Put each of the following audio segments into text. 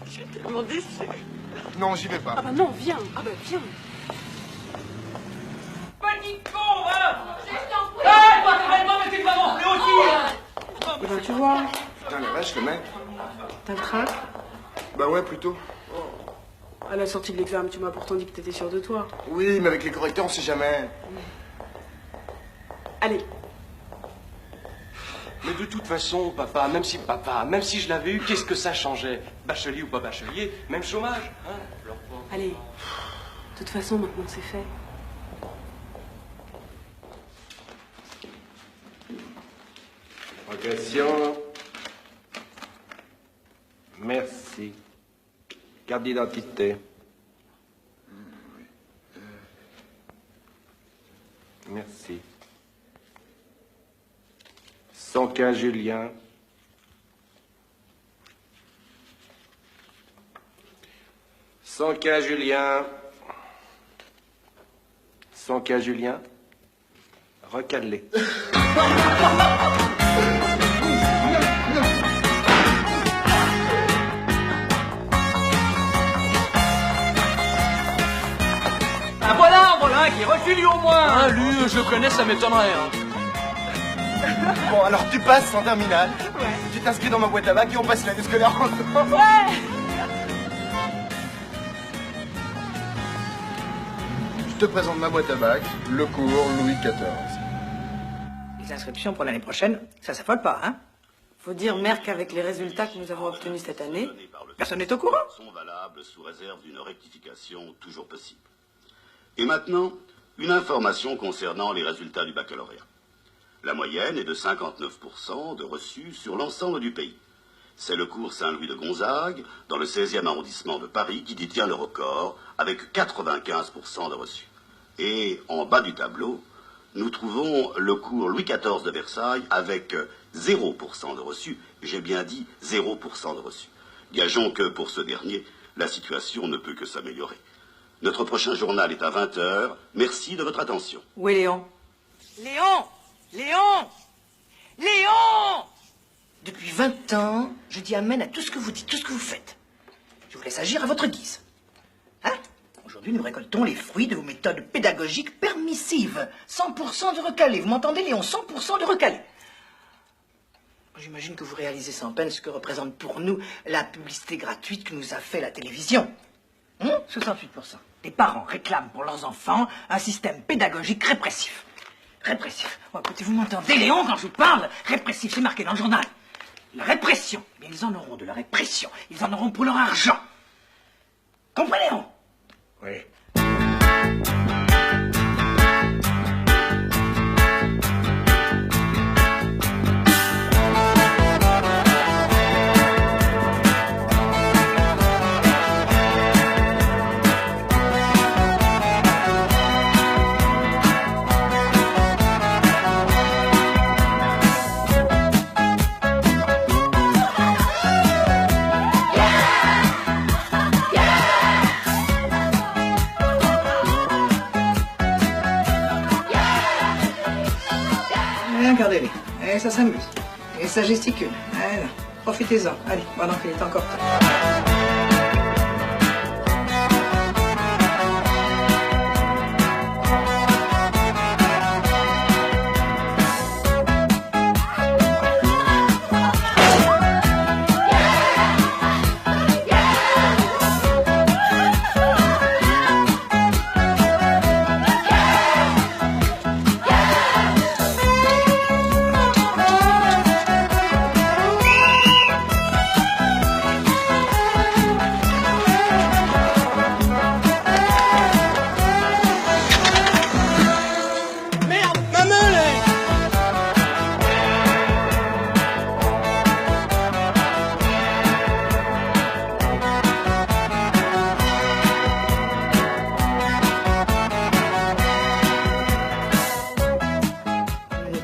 Je suis tellement déçue. Non, j'y vais pas. Ah bah non, viens. Ah bah viens. Petit con, hein! Ah, toi, t'arrêtes pas, mais t'es pas rentré aussi! Eh ben tu vois, Putain, la vache, le mec. t'as le trac. Bah ouais, plutôt. À la sortie de l'examen, tu m'as pourtant dit que t'étais sûr de toi. Oui, mais avec les correcteurs, on sait jamais. Allez, Mais de toute façon, papa, même si je l'avais eu, qu'est-ce que ça changeait? Bachelier ou pas bachelier, même chômage, hein? Alors, bon. allez. De toute façon, maintenant c'est fait. Progression. Merci. Carte d'identité. Merci. 115 Julien. 115 Julien. 115 Julien. Recalé. Ah, voilà, qui refile lui au moins! Ah, lui, je connais, ça m'étonnerait, hein. Bon, alors tu passes en terminale. Ouais. Tu t'inscris dans ma boîte à bac et on passe l'année scolaire ensemble. Ouais. Je te présente ma boîte à bac, le cours Louis XIV. Les inscriptions pour l'année prochaine, ça s'affole pas, hein? Faut dire, mère, qu'avec les résultats que nous avons obtenus cette année, Personne n'est au courant. Sont valables sous réserve d'une rectification toujours possible. Et maintenant, une information concernant les résultats du baccalauréat. La moyenne est de 59% de reçus sur l'ensemble du pays. C'est le cours Saint-Louis de Gonzague, dans le 16e arrondissement de Paris, qui détient le record, avec 95% de reçus. Et en bas du tableau, nous trouvons le cours Louis XIV de Versailles, avec 0% de reçus. J'ai bien dit 0% de reçus. Gageons que pour ce dernier, la situation ne peut que s'améliorer. Notre prochain journal est à 20h. Merci de votre attention. Où est Léon? Léon! Léon! Léon! Depuis 20 ans, je dis amen à tout ce que vous dites, tout ce que vous faites. Je vous laisse agir à votre guise. Hein? Aujourd'hui, nous récoltons les fruits de vos méthodes pédagogiques permissives. 100% de recalé. Vous m'entendez, Léon? 100% de recalé. J'imagine que vous réalisez sans peine ce que représente pour nous la publicité gratuite que nous a fait la télévision. 68%. Les parents réclament pour leurs enfants un système pédagogique répressif. Répressif. Oh, écoutez, vous m'entendez, Léon, quand je vous parle? Répressif, c'est marqué dans le journal. La répression. Mais ils en auront de la répression. Ils en auront pour leur argent. Comprenez-vous? Oui. Regardez-les. Et ça s'amuse. Et ça gesticule. Voilà. Profitez-en. Allez, pendant qu'il est encore temps.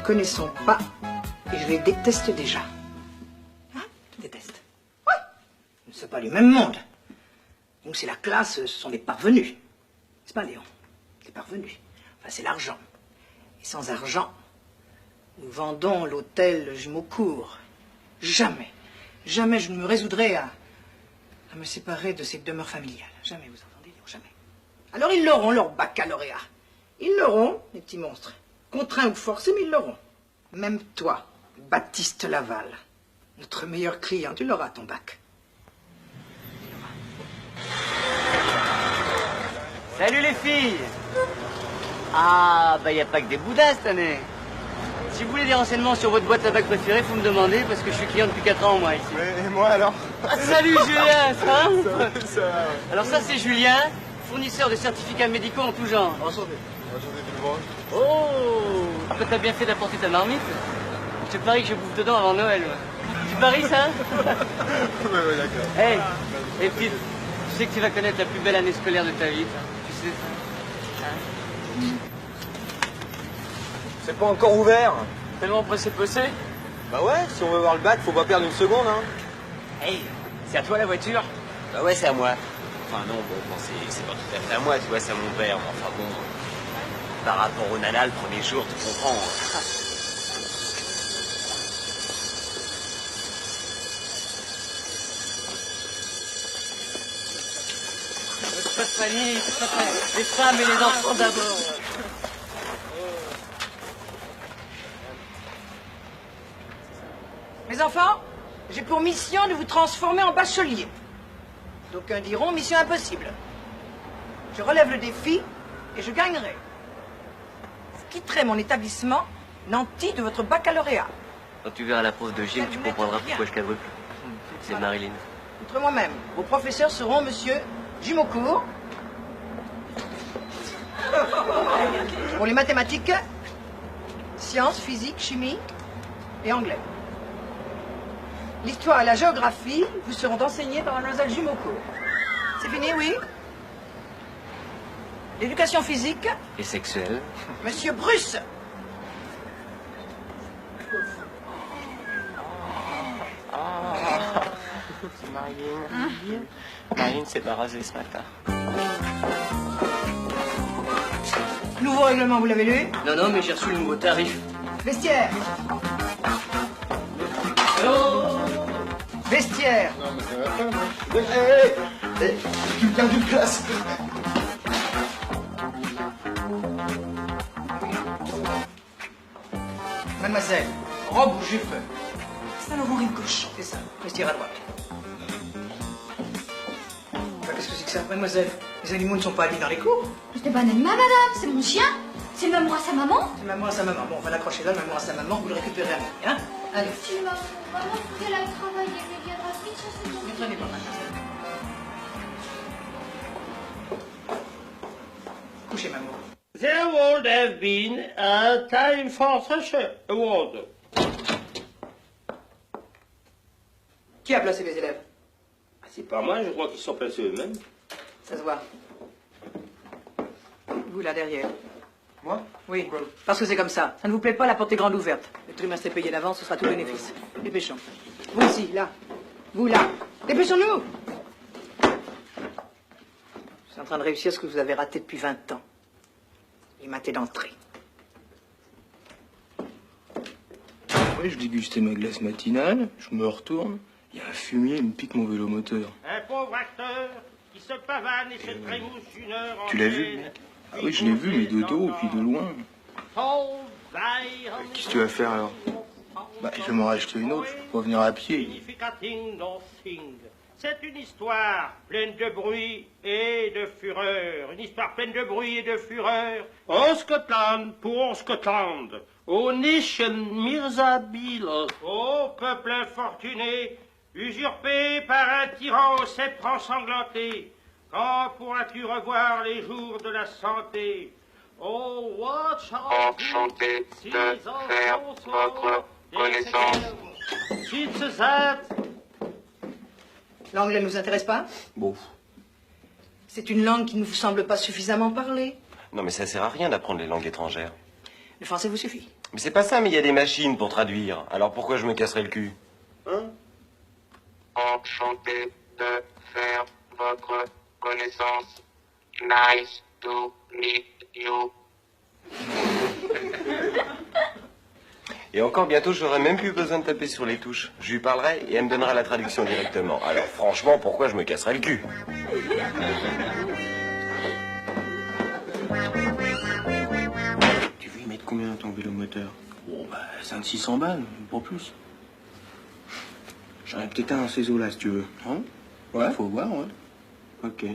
Connaissons pas et je les déteste déjà. Hein? Je déteste. Ouais. Nous ne sommes pas du même monde. Nous, c'est la classe, ce sont les parvenus. C'est pas Léon. Les parvenus. Enfin, c'est l'argent. Et sans argent, Nous vendons l'hôtel Jumeaucourt. Jamais, jamais je ne me résoudrai à me séparer de cette demeure familiale. Jamais, vous entendez? Jamais. Alors ils l'auront, leur baccalauréat. Ils l'auront, les petits monstres. Contraints ou forcés, mais ils l'auront. Même toi, Baptiste Laval, notre meilleur client, tu l'auras, ton bac. Salut les filles! Ah, bah y a pas que des boudins cette année. Si vous voulez des renseignements sur votre boîte à bac préférée, faut me demander parce que je suis client depuis 4 ans moi ici. Ouais, et moi alors? Ah, salut Julien, ça va? Ça va, ouais. Alors ça c'est Julien, fournisseur de certificats médicaux en tout genre. Enchanté. Enchanté tout le monde. Oh, bah, t'as bien fait d'apporter ta marmite. Je te parie que je bouffe dedans avant Noël. Ouais. Tu paries ça? Ouais, d'accord. Hey, et puis, tu sais que tu vas connaître la plus belle année scolaire de ta vie, toi. Tu sais ça? Hein? C'est pas encore ouvert. Tellement pressé de bosser? Bah ouais, si on veut voir le bac, faut pas perdre une seconde, hein. Hey, c'est à toi la voiture? Bah ouais, c'est à moi. Enfin non, bon, c'est pas tout à fait à moi, tu vois, c'est à mon père. Mais enfin bon, par rapport au nana, le premier jour, tu comprends. Pas de panique, pas de panique. Les femmes et les enfants d'abord. Mes enfants, j'ai pour mission de vous transformer en bachelier. D'aucuns diront mission impossible. Je relève le défi et je gagnerai. Vous quitterez mon établissement nanti de votre baccalauréat. Quand tu verras la prof de gym, tu comprendras pourquoi je quadruple. C'est Marilyn. Outre moi-même, vos professeurs seront monsieur Jumeaucourt. Pour les mathématiques, sciences, physique, chimie et anglais. L'histoire et la géographie vous seront enseignées par mademoiselle Jumeaucourt. C'est fini, oui? L'éducation physique, Et sexuelle. monsieur Bruce. C'est Marilyn. Marilyn s'est pas rasée ce matin. Nouveau règlement, vous l'avez lu? Non, mais j'ai reçu le nouveau tarif. Vestiaire. Vestiaire. Non, mais ça va pas, moi. Tu me perds d'une classe. Mademoiselle, robe ou jupe? C'est un nouveau rive gauche. C'est ça, vestiaire à droite. Qu'est-ce que c'est que ça, mademoiselle? Les animaux ne sont pas admis dans les cours. C'est pas un animal, madame, c'est mon chien. C'est maman à sa maman. C'est maman à sa maman. Bon, on va l'accrocher là, maman à sa maman, vous le récupérez à midi, hein? Allez. Si maman, faut qu'elle aille travailler, mais viendra vite chercher son Ne traînez pas, mademoiselle. Couchez, maman. There would have been a time for such a award. Qui a placé les élèves? Ah, c'est pas moi, je crois qu'ils sont placés eux-mêmes. Ça se voit. Vous, là, derrière. Moi? Oui, parce que c'est comme ça. Ça ne vous plaît pas, la porte est grande ouverte. Le trimestre est payé d'avance, ce sera tout bénéfice. Dépêchons. Vous ici, là. Vous, là. Dépêchons-nous! Je suis en train de réussir ce que vous avez raté depuis 20 ans. Les matés d'entrée. Ouais, je dégustais ma glace matinale, je me retourne, il y a un fumier, il me pique mon vélo moteur. Un pauvre acteur qui se pavane et se trémousse une heure en Tu l'as vu, le mec? Ah oui, je l'ai vu, mais de dos, puis de loin. Qu'est-ce que tu vas faire alors? Bah, je vais m'en racheter une autre, je peux pas venir à pied. C'est une histoire pleine de bruit et de fureur. Une histoire pleine de bruit et de fureur. Au Scotland, pour Scotland. Au Nation Mirzabil. Au peuple infortuné, usurpé par un tyran au sceptre ensanglanté. Quand pourras-tu revoir les jours de la santé? Oh, watch Enchanté de faire votre connaissance. It's that. L'anglais ne vous intéresse pas? Bon. C'est une langue qui ne vous semble pas suffisamment parler. Non, mais ça sert à rien d'apprendre les langues étrangères. Le français vous suffit. Mais c'est pas ça, mais il y a des machines pour traduire. Alors pourquoi je me casserais le cul? Hein? Enchanté de faire votre connaissance. Nice to meet you. Et encore bientôt, j'aurai même plus besoin de taper sur les touches. Je lui parlerai et elle me donnera la traduction directement. Alors franchement, pourquoi je me casserais le cul? Tu veux y mettre combien dans ton vélo moteur? Bon, bah, 500-600 balles, pas plus. J'en ai peut-être un dans ces eaux-là, si tu veux. Hein? Ouais. Faut voir, ouais. Ok.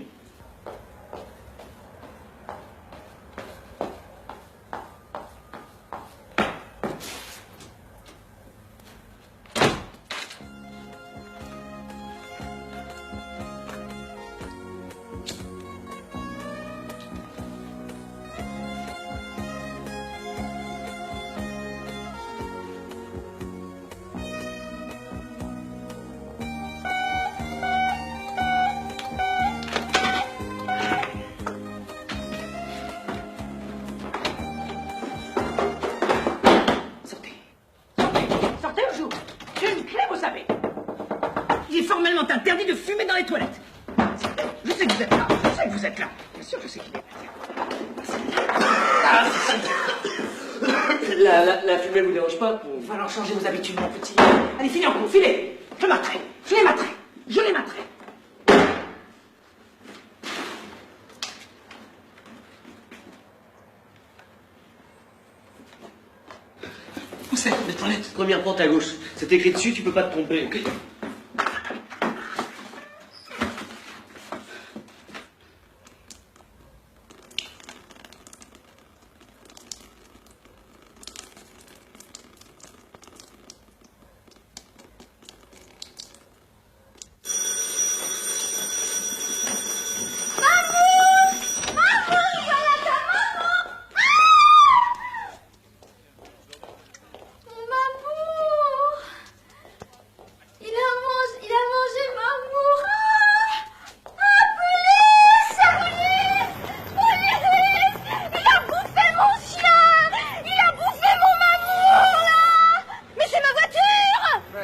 Sortez ou j'ouvre? J'ai une clé, vous savez. Il est formellement interdit de fumer dans les toilettes. Je sais que vous êtes là. Je sais que vous êtes là. Bien sûr, je sais qu'il est là. La fumée vous dérange pas? Il va falloir changer vos habitudes, mon petit. Allez, filez en cours, filez. Je m'attrape. Je les m'attrape. Je les m'attrape. Où c'est les toilettes? Première porte à gauche. C'est écrit dessus, tu peux pas te tromper, ok?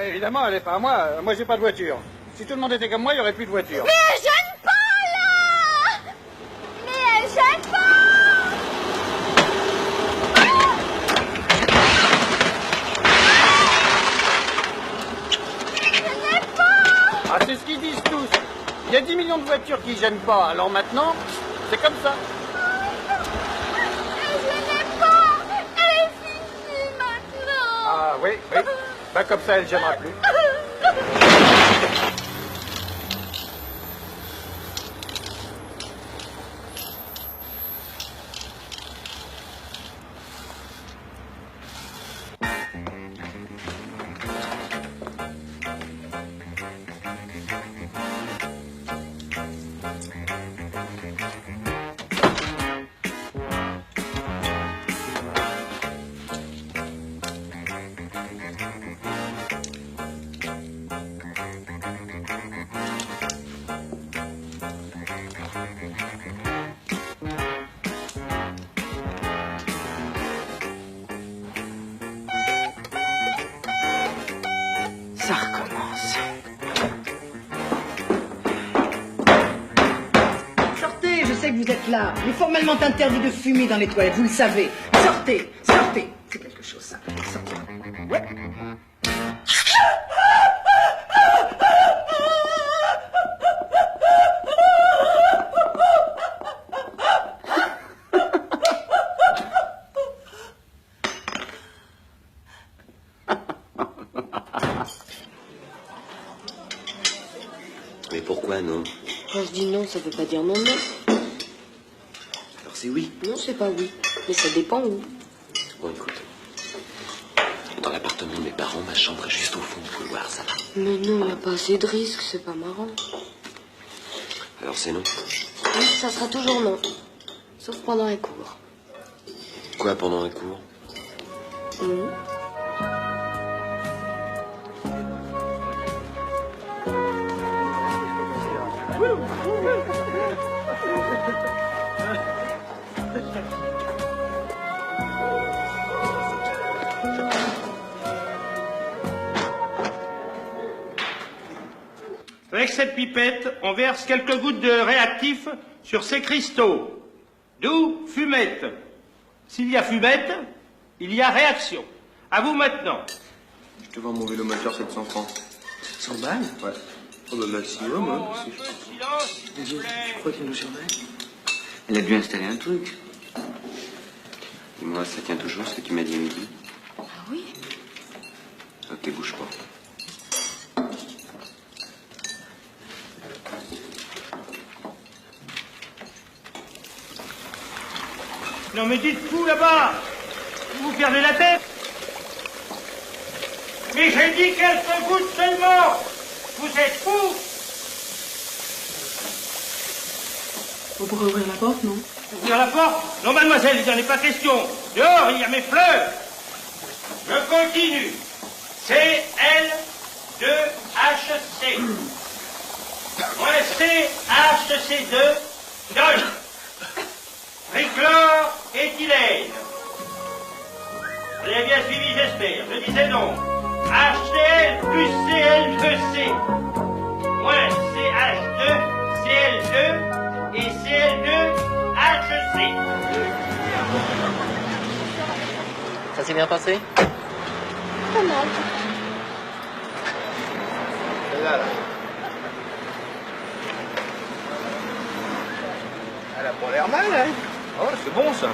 Évidemment, elle est pas à moi. Moi, j'ai pas de voiture. Si tout le monde était comme moi, il y aurait plus de voiture. Mais elle gêne pas, là! Mais elle gêne pas! Ah, c'est ce qu'ils disent tous. Il y a 10 millions de voitures qui gênent pas. Alors maintenant, c'est comme ça. Elle gênait pas! Elle est finie maintenant! Ah oui, oui. Bah comme ça, elle gênera plus. Ça recommence. Sortez, je sais que vous êtes là. Il est formellement interdit de fumer dans les toilettes, vous le savez. Sortez, sortez. C'est quelque chose, ça. Sortez. Ouais. Mais pourquoi non? Quand je dis non, ça veut pas dire non, non. Alors c'est oui. Non, c'est pas oui. Mais ça dépend où. Bon, écoute. Dans l'appartement de mes parents, ma chambre est juste au fond du couloir, ça va. Mais non, il n'y a pas assez de risques, c'est pas marrant. Alors c'est non. Oui, ça sera toujours non. Sauf pendant les cours. Quoi pendant les cours? Avec cette pipette, on verse quelques gouttes de réactif sur ces cristaux. D'où fumette. S'il y a fumette, il y a réaction. À vous maintenant. Je te vends mon vélo moteur 700 francs. 700 balles? Ouais. Oh bah maximum, hein. Un peu de silence, s'il vous plaît. Tu crois qu'elle nous surveille? Elle a dû installer un truc. Dis-moi, ça tient toujours ce que tu m'as dit à midi? Ah oui? Ok, bouge pas. Non mais dites-vous là-bas, vous perdez la tête. Mais j'ai dit quelques gouttes seulement. Vous êtes fous. On pourrait ouvrir la porte, non? Ouvrir la porte? Non, mademoiselle, il n'en est pas question. Dehors, il y a mes fleurs. Je continue. CL2HC. Moins CHC2, donne. Trichlore éthylène. Vous avez bien suivi, j'espère. Je disais donc HCl plus Cl2C. Moins CH2, Cl2 et Cl2HC. Ça s'est bien passé? Pas mal. Là. Elle a pas l'air mal, hein? Oh, c'est bon ça.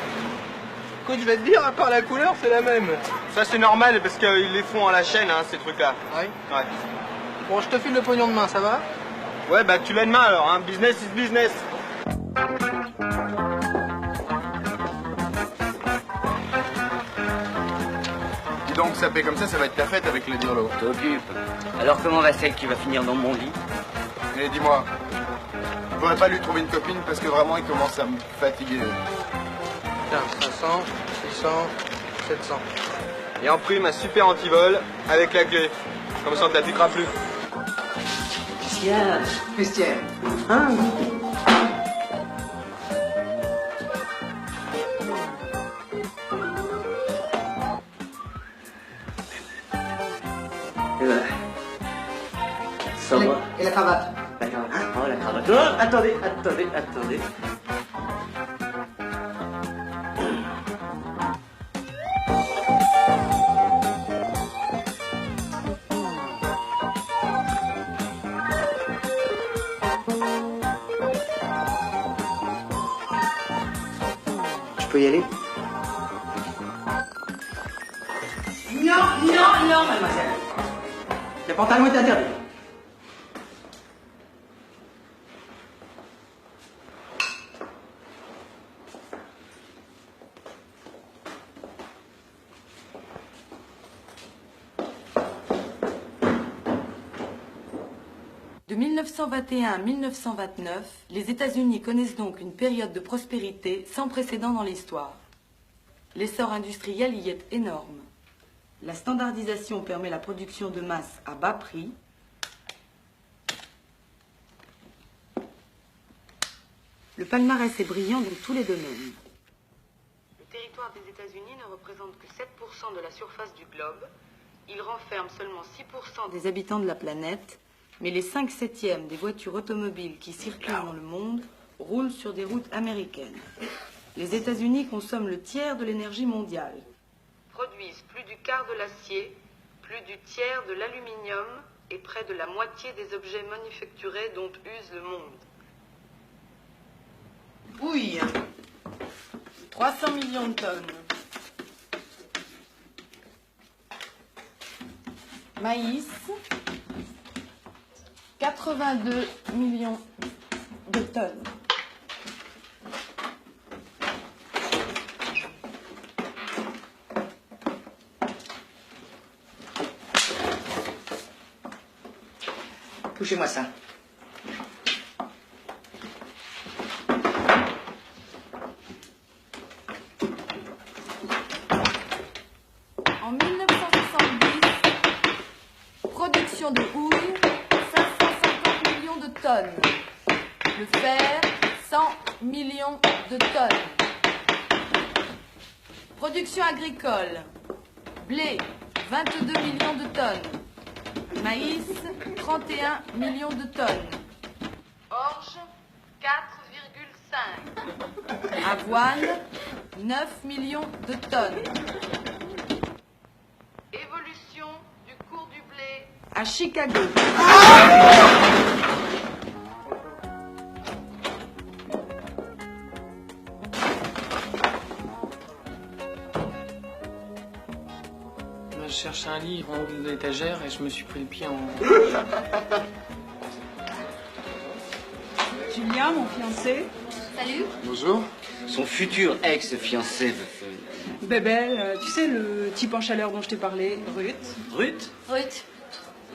Écoute, je vais te dire, à part la couleur, c'est la même. Ça, c'est normal parce qu'ils les font à la chaîne, hein, ces trucs-là. Oui. Ouais. Bon, je te file le pognon demain, ça va? Ouais, bah tu l'as demain alors, hein. Business is business. Dis donc, ça paie comme ça va être ta fête avec le dirlo. T'occupes. Alors comment va celle qui va finir dans mon lit? Et dis-moi, je pourrais pas lui trouver une copine parce que vraiment il commence à me fatiguer. Tiens, 500, 600, 700. Et en prime, un super antivol avec la clé. Comme ça, on te la piquera plus. Christian. Christian. Hein? Ça va? Et la cravate? La cravate. Oh, la cravate. Oh, attendez. Je peux y aller? Non, mademoiselle. Le pantalon est interdit. De 1921 à 1929, les États-Unis connaissent donc une période de prospérité sans précédent dans l'histoire. L'essor industriel y est énorme. La standardisation permet la production de masse à bas prix. Le palmarès est brillant dans tous les domaines. Le territoire des États-Unis ne représente que 7% de la surface du globe. Il renferme seulement 6% des habitants de la planète, mais les 5/7 des voitures automobiles qui circulent dans le monde roulent sur des routes américaines. Les États-Unis consomment le tiers de l'énergie mondiale, produisent plus du quart de l'acier, plus du tiers de l'aluminium et près de la moitié des objets manufacturés dont use le monde. Houille, 300 millions de tonnes. Maïs, 82 millions de tonnes. Touchez-moi ça. En 1970, production de houille, 550 millions de tonnes. Le fer, 100 millions de tonnes. Production agricole, blé, 22 millions de tonnes. Maïs, 31 millions de tonnes. Orge, 4,5. Avoine, 9 millions de tonnes. à Chicago. Je cherchais un livre en haut de l'étagère et je me suis pris le pied en... Julien, mon fiancé. Salut. Bonjour. Son futur ex-fiancé. Bébel, tu sais, le type en chaleur dont je t'ai parlé, Ruth. Ruth? Ruth.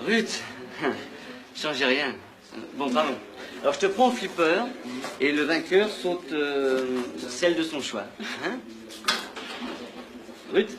Ruth. Changez rien. Bon, pardon. Alors, je te prends au flipper et le vainqueur saute celle de son choix. Hein? Ruth?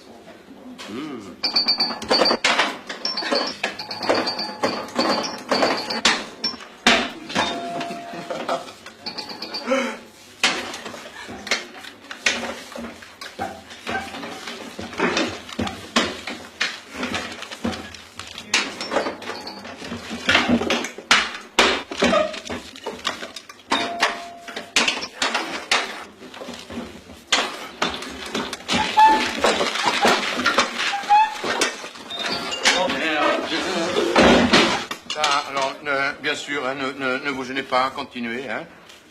Bien sûr, hein, ne vous gênez pas, continuez. Hein.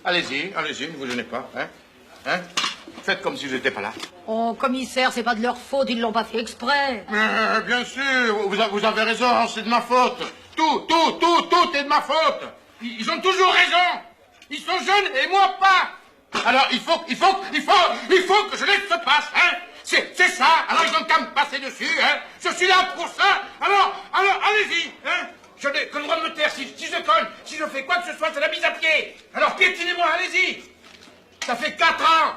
Allez-y, ne vous gênez pas. Hein. Faites comme si j'étais pas là. Oh, commissaire, c'est pas de leur faute, ils l'ont pas fait exprès. Bien sûr, vous avez raison, c'est de ma faute. Tout est de ma faute. Ils ont toujours raison. Ils sont jeunes et moi pas. Alors il faut que je laisse se passer, hein. C'est ça. Alors ils ont qu'à me passer dessus, hein. Je suis là pour ça. Alors, allez-y, hein. Je n'ai que le droit de me taire. Si je cogne, si je fais quoi que ce soit, c'est la mise à pied. Alors piétinez-moi, allez-y. Ça fait 4 ans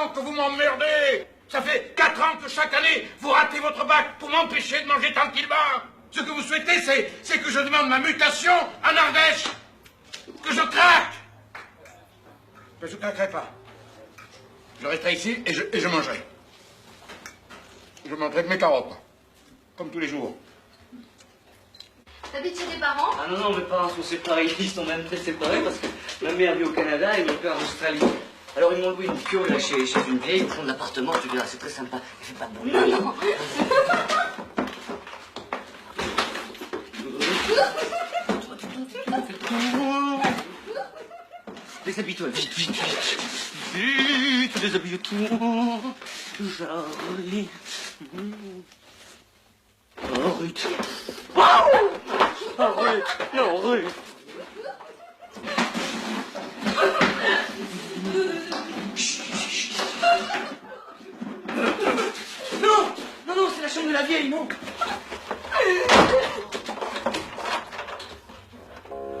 que vous m'emmerdez. Ça fait 4 ans que chaque année, vous ratez votre bac pour m'empêcher de manger tranquillement. Ce que vous souhaitez, c'est que je demande ma mutation en Ardèche. Que je craque. Mais je ne craquerai pas. Je resterai ici et je mangerai. Je mangerai que mes carottes. Comme tous les jours. T'habites chez tes parents? Ah non, mes parents sont séparés, ils sont même très séparés parce que ma mère vit au Canada et mon père en Australie. Alors ils m'ont loué une piole là chez une vieille au fond de l'appartement, tu verras, c'est très sympa. Il fait pas de bruit. Non. Déshabille-toi, vite. Vite, déshabille-toi. Joli. Oh, Ruth. Oh, Ruth. Non, Ruth. Non, c'est la chambre de la vieille, non.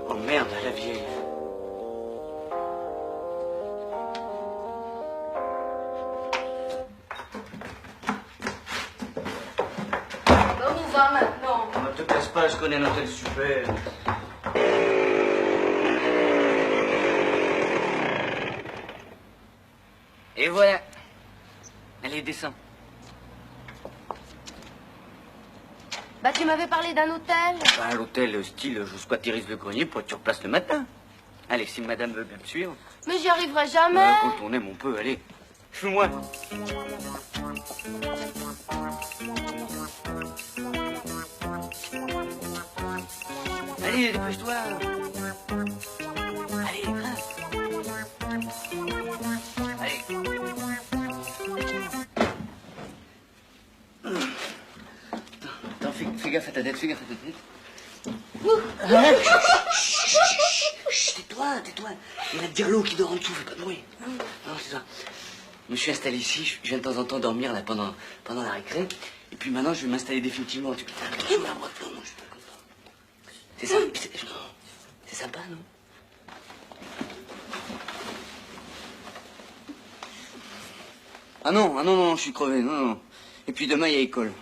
Oh merde, la vieille. On va maintenant. Ne te casse pas, je connais un hôtel super. Et voilà. Allez, descends. Bah, tu m'avais parlé d'un hôtel. Bah, l'hôtel style, je squatterise le grenier pour être sur place le matin. Allez, si madame veut bien me suivre. Mais j'y arriverai jamais. Quand on aime, on peut, allez. Suis-moi. Allez, dépêche-toi. Allez, grince. Allez. Attends, fais gaffe à ta tête, Chut, tais-toi. Il y a Dirlo qui dort en dessous, fais pas de bruit. Non, c'est ça. Je me suis installé ici, je viens de temps en temps dormir là pendant la récré. Et puis maintenant, je vais m'installer définitivement. Tu peux C'est ça, c'est sympa, non? Ah non, je suis crevé, non. Et puis demain, il y a école.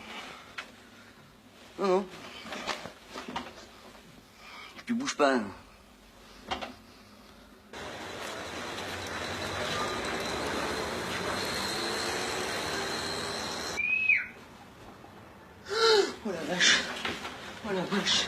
Non. Et puis bouge pas. Oh la vache.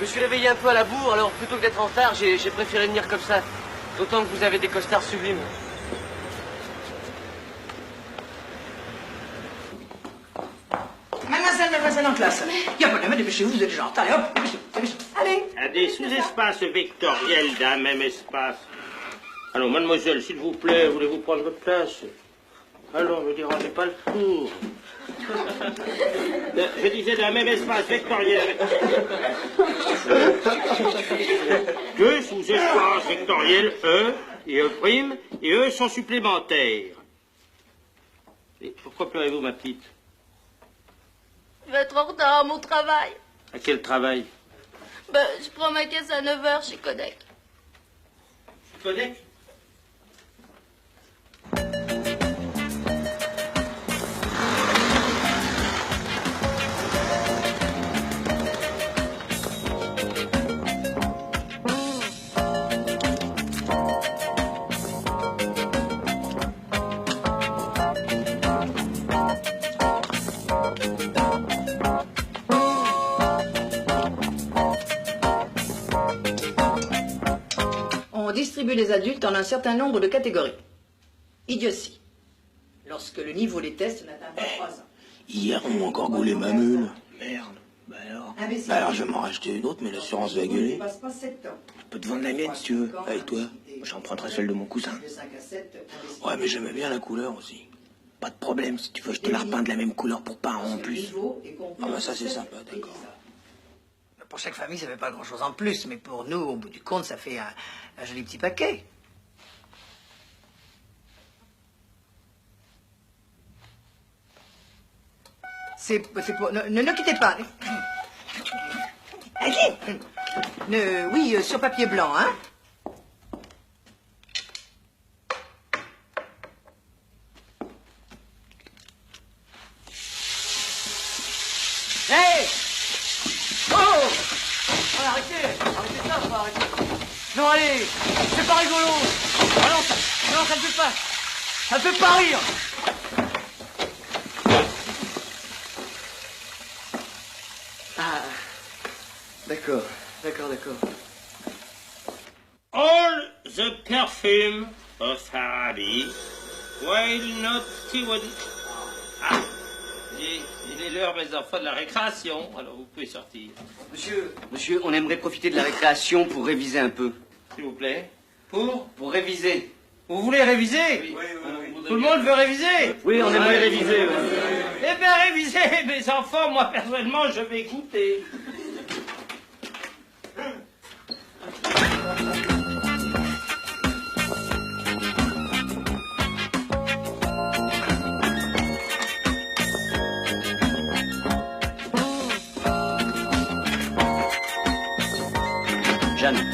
Je me suis réveillé un peu à la bourre, alors plutôt que d'être en retard, j'ai préféré venir comme ça. D'autant que vous avez des costards sublimes. Mademoiselle en classe. Il n'y a pas de mal, dépêchez-vous, vous êtes déjà en retard. Allez, hop, dépêchez-vous. Allez. À des sous-espaces vectoriels d'un même espace. Allons, mademoiselle, s'il vous plaît, voulez-vous prendre votre place? Allons, ne dérangez pas le cours. Je disais d'un même espace vectoriel. Deux sous-espaces vectoriels, E et E', et eux sont supplémentaires. Et pourquoi pleurez-vous, ma petite? Je vais être en retard à mon travail. À quel travail? Ben, je prends ma caisse à 9h chez Kodak. Kodak? On distribue les adultes en un certain nombre de catégories. Idiotie. Lorsque le niveau des tests n'atteint pas 3 ans. Hier, on m'a encore gaulé ma meule. Merde. Bah alors. Alors, je vais m'en racheter une autre, mais l'assurance va gueuler. Passe pas 7 ans. Je peux te vendre la mienne si tu veux. Avec toi, j'emprunterai celle de mon cousin. Ouais, mais j'aimais bien la couleur aussi. Pas de problème, si tu veux, je te la repeins de la même couleur pour pas en plus. Ah bah ça, c'est sympa, d'accord. Pour chaque famille, ça fait pas grand-chose en plus, mais pour nous, au bout du compte, ça fait un joli petit paquet. C'est pour... Ne quittez pas. Oui, sur papier blanc, hein. Hey! Oh! Arrêtez ça, faut arrêter. Non, allez, c'est pas rigolo. Ah non, ça ne fait pas. Ça ne fait pas rire. Ah, d'accord. All the perfume of Araby, while not even... Ah, il est l'heure, mes enfants, de la récréation, alors vous pouvez sortir. Monsieur, on aimerait profiter de la récréation pour réviser un peu. S'il vous plaît. Pour réviser. Vous voulez réviser? Oui. Tout le monde veut réviser? Oui, on aimerait réviser. Oui. Eh bien, réviser, mes enfants, moi, personnellement, je vais goûter. Jeanne.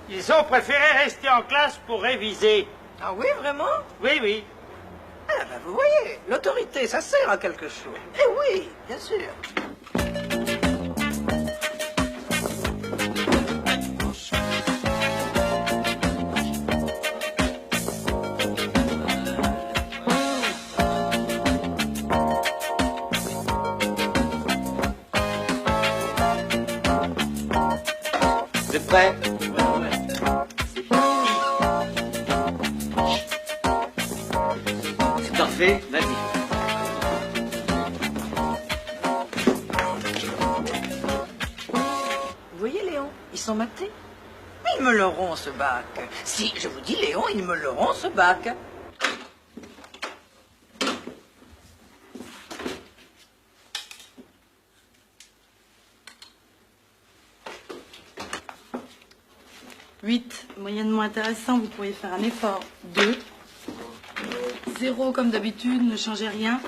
Ils ont préféré rester en classe pour réviser. Ah oui, vraiment? Oui. Ah ben vous voyez, l'autorité, ça sert à quelque chose. Eh oui, bien sûr. Vous êtes prêts? C'est parfait, vas-y. Vous voyez, Léon, ils sont matés. Ils me l'auront, ce bac. Si, je vous dis, Léon, ils me l'auront, ce bac. Moyennement intéressant, vous pourriez faire un effort. 2. 0 comme d'habitude, ne changez rien.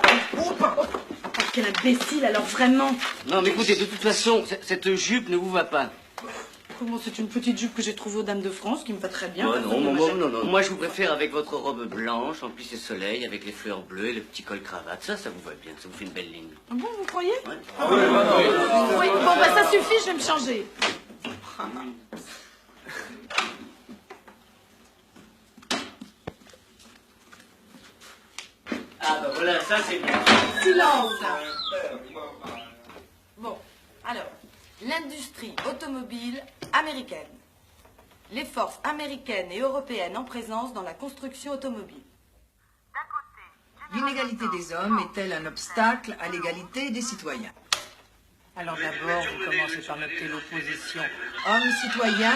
Quel imbécile, alors vraiment. Non, mais écoutez, de toute façon, cette jupe ne vous va pas. Comment c'est une petite jupe que j'ai trouvée aux Dames de France qui me va très bien. Oh, Personne non, ne non, m'achète. non, non. Moi, je vous préfère avec votre robe blanche, en plus c'est soleil, avec les fleurs bleues et le petit col cravate. Ça vous va bien, ça vous fait une belle ligne. Ah bon, vous croyez? Ouais. Oui, bon, bah ça suffit, je vais me changer. Ah bah voilà, ça c'est bien. Silence. Bon, alors, l'industrie automobile américaine. Les forces américaines et européennes en présence dans la construction automobile. L'inégalité des hommes est-elle un obstacle à l'égalité des citoyens? Alors d'abord, vous commencez par noter l'opposition homme-citoyen.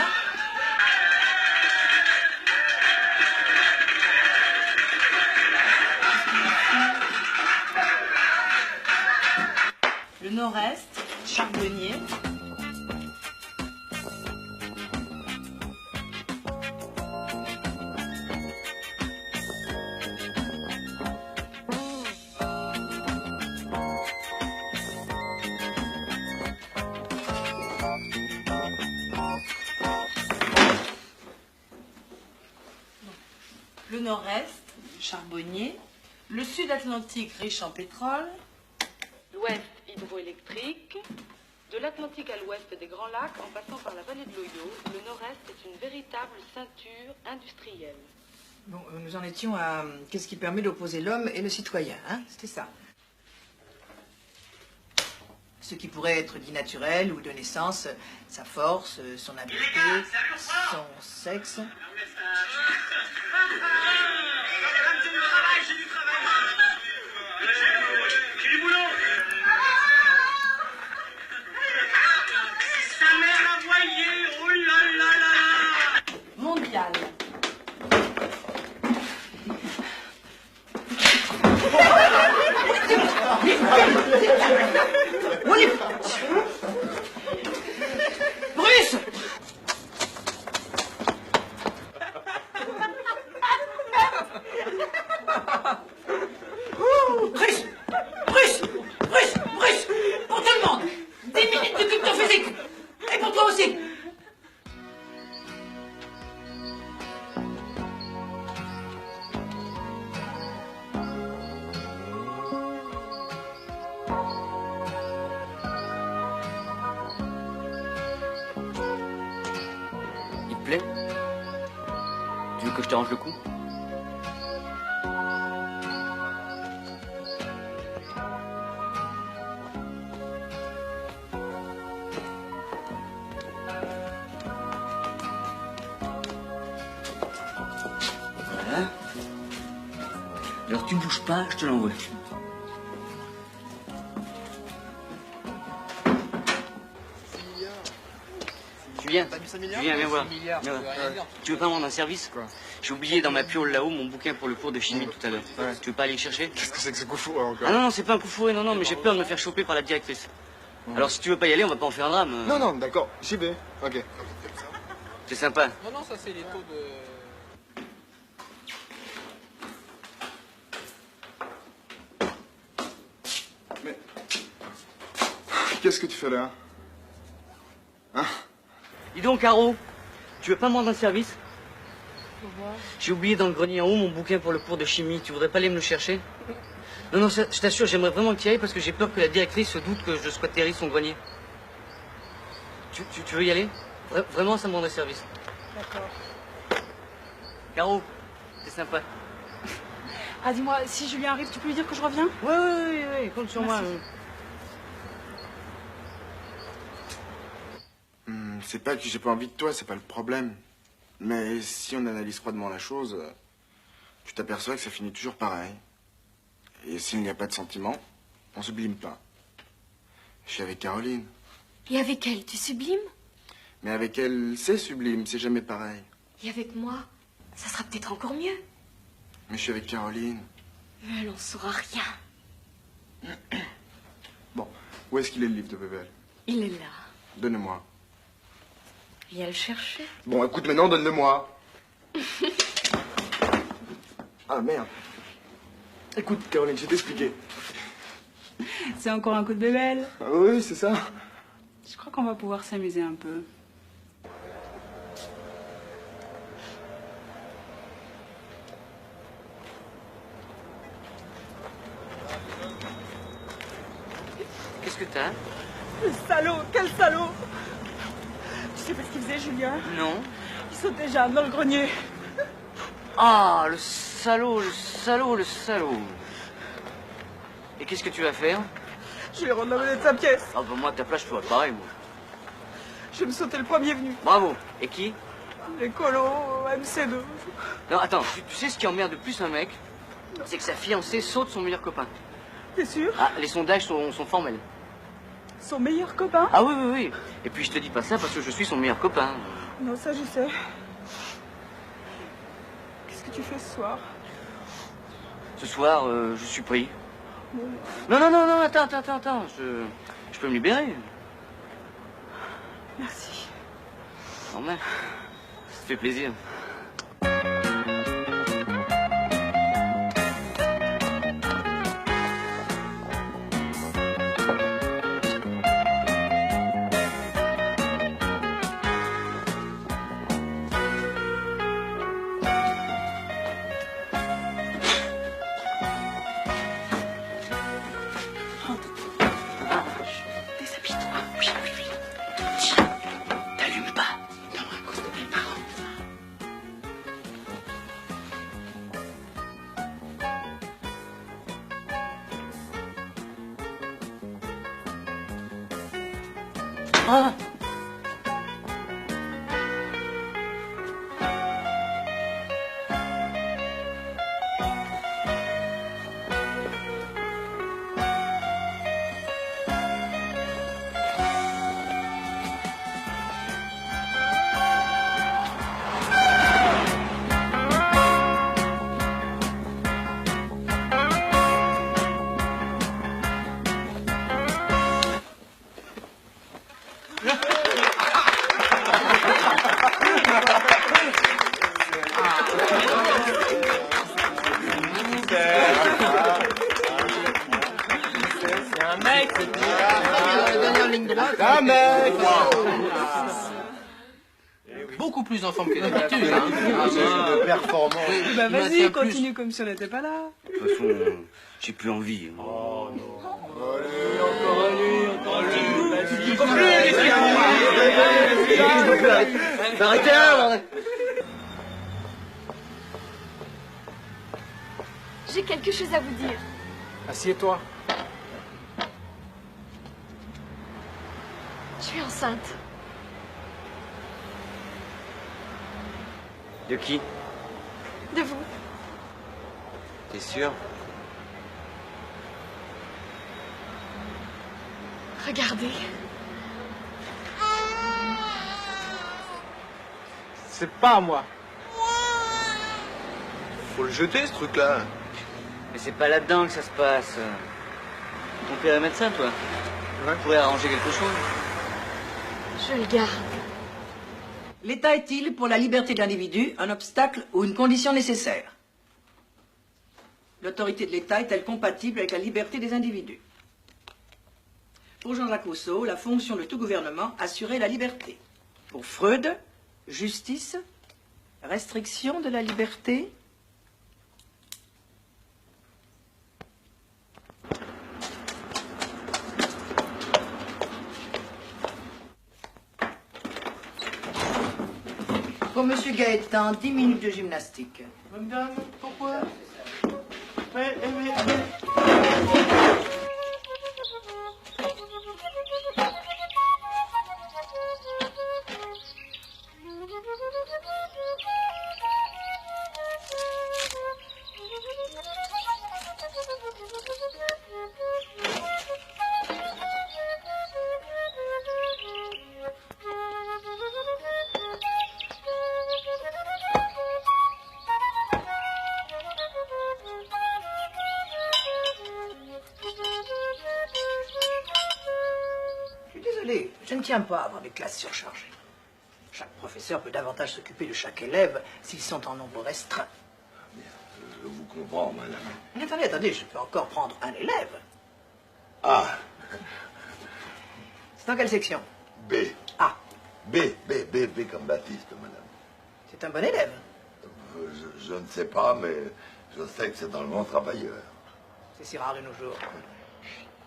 Le nord-est, charbonnier. Le nord-est, charbonnier. Le sud-Atlantique, riche en pétrole. L'ouest, hydroélectrique. De l'Atlantique à l'ouest des Grands Lacs, en passant par la vallée de l'Ohio, le nord-est est une véritable ceinture industrielle. Bon, nous en étions à qu'est-ce qui permet d'opposer l'homme et le citoyen, hein? C'était ça. Ce qui pourrait être dit naturel ou de naissance, sa force, son habileté, son sexe. J'ai du boulot. Si sa mère la voyait, oh là là là là. Mondial. Bruce! Bruce! Bruce! Bruce! Bruce! Pour tout le monde! 10 minutes de culture physique! Et pour toi aussi! Il te plaît? Tu veux que je te range le cou? Voilà. Alors tu bouges pas, je te l'envoie. Julien, Julien, viens voir. Viens voir. Tu veux pas me rendre un service? J'ai oublié dans ma piole là-haut mon bouquin pour le cours de chimie tout à l'heure. Tu veux pas aller le chercher? Qu'est-ce que c'est que ce coup fourré encore? Ah non, non, c'est pas un coup fourré, non, non, mais j'ai peur de me faire choper par la directrice. Alors si tu veux pas y aller, on va pas en faire un drame. Non, non, d'accord, j'y vais. Ok. C'est sympa. Non, non, ça c'est les taux de... Qu'est-ce que tu fais là? Hein? Dis donc, Caro, tu veux pas me rendre un service? J'ai oublié dans le grenier en haut mon bouquin pour le cours de chimie. Tu voudrais pas aller me le chercher? Non, non, je t'assure, j'aimerais vraiment que tu y ailles parce que j'ai peur que la directrice se doute que je squatterie son grenier. Tu veux y aller? Vraiment, ça me rendrait service. D'accord. Caro, c'est sympa. Ah, dis-moi, si Julien arrive, tu peux lui dire que je reviens? Oui, compte sur moi. C'est pas que j'ai pas envie de toi, c'est pas le problème. Mais si on analyse froidement la chose, tu t'aperçois que ça finit toujours pareil. Et s'il n'y a pas de sentiment, on sublime pas. Je suis avec Caroline. Et avec elle, tu sublimes? Mais avec elle, c'est sublime, c'est jamais pareil. Et avec moi, ça sera peut-être encore mieux. Mais je suis avec Caroline. Mais elle en saura rien. Bon, où est-ce qu'il est le livre de Bébel? Il est là. Donne-moi. Viens le chercher. Bon, écoute, maintenant, donne-le-moi. Ah, merde. Écoute, Caroline, je vais t'expliquer. C'est encore un coup de bébelle. Ah oui, c'est ça. Je crois qu'on va pouvoir s'amuser un peu. Qu'est-ce que t'as? Le salaud, quel salaud! Tu sais pas ce qu'il faisait, Julien? Non. Il sautait Jeanne dans le grenier. Ah, le salaud, le salaud, le salaud. Et qu'est-ce que tu vas faire? Je lui ai redonné de sa pièce. Ah bah moi, à ta place, je ferais pareil, moi. Je vais me sauter le premier venu. Bravo. Et qui? Les colos, MC2. Non, attends, tu sais ce qui emmerde le plus un mec? C'est que sa fiancée saute son meilleur copain. T'es sûr? Ah, les sondages sont formels. Son meilleur copain? Ah oui, oui, oui. Et puis je te dis pas ça parce que je suis son meilleur copain. Non, ça je sais. Qu'est-ce que tu fais ce soir? Ce soir, je suis pris. Non, non, non, non, attends. Je peux me libérer. Merci. Normal. Ça fait plaisir. Ah! Beaucoup plus en forme que d'habitude. De performance. Bah vas-y, continue comme si on n'était pas là. De toute façon, j'ai plus envie. Oh non. Arrêtez là! J'ai quelque chose à vous dire. Assieds-toi. Je suis enceinte. De qui? De vous. T'es sûr? Regardez. C'est pas à moi. Faut le jeter, ce truc-là. Mais c'est pas là-dedans que ça se passe. Ton père est médecin, toi? Tu pourrais arranger quelque chose. Je le garde. L'État est-il, pour la liberté de l'individu, un obstacle ou une condition nécessaire? L'autorité de l'État est-elle compatible avec la liberté des individus? Pour Jean-Jacques Rousseau, la fonction de tout gouvernement, assurer la liberté. Pour Freud, justice, restriction de la liberté. Pour Monsieur Gaëtan, 10 minutes de gymnastique. Madame, pourquoi? Mais... Je ne tiens pas à avoir des classes surchargées. Chaque professeur peut davantage s'occuper de chaque élève s'ils sont en nombre restreint. Je vous comprends, madame. Mais attendez, je peux encore prendre un élève. Ah, C'est dans quelle section? B. A. B comme Baptiste, madame. C'est un bon élève. Je ne sais pas, mais je sais que c'est un bon travailleur. C'est si rare de nos jours.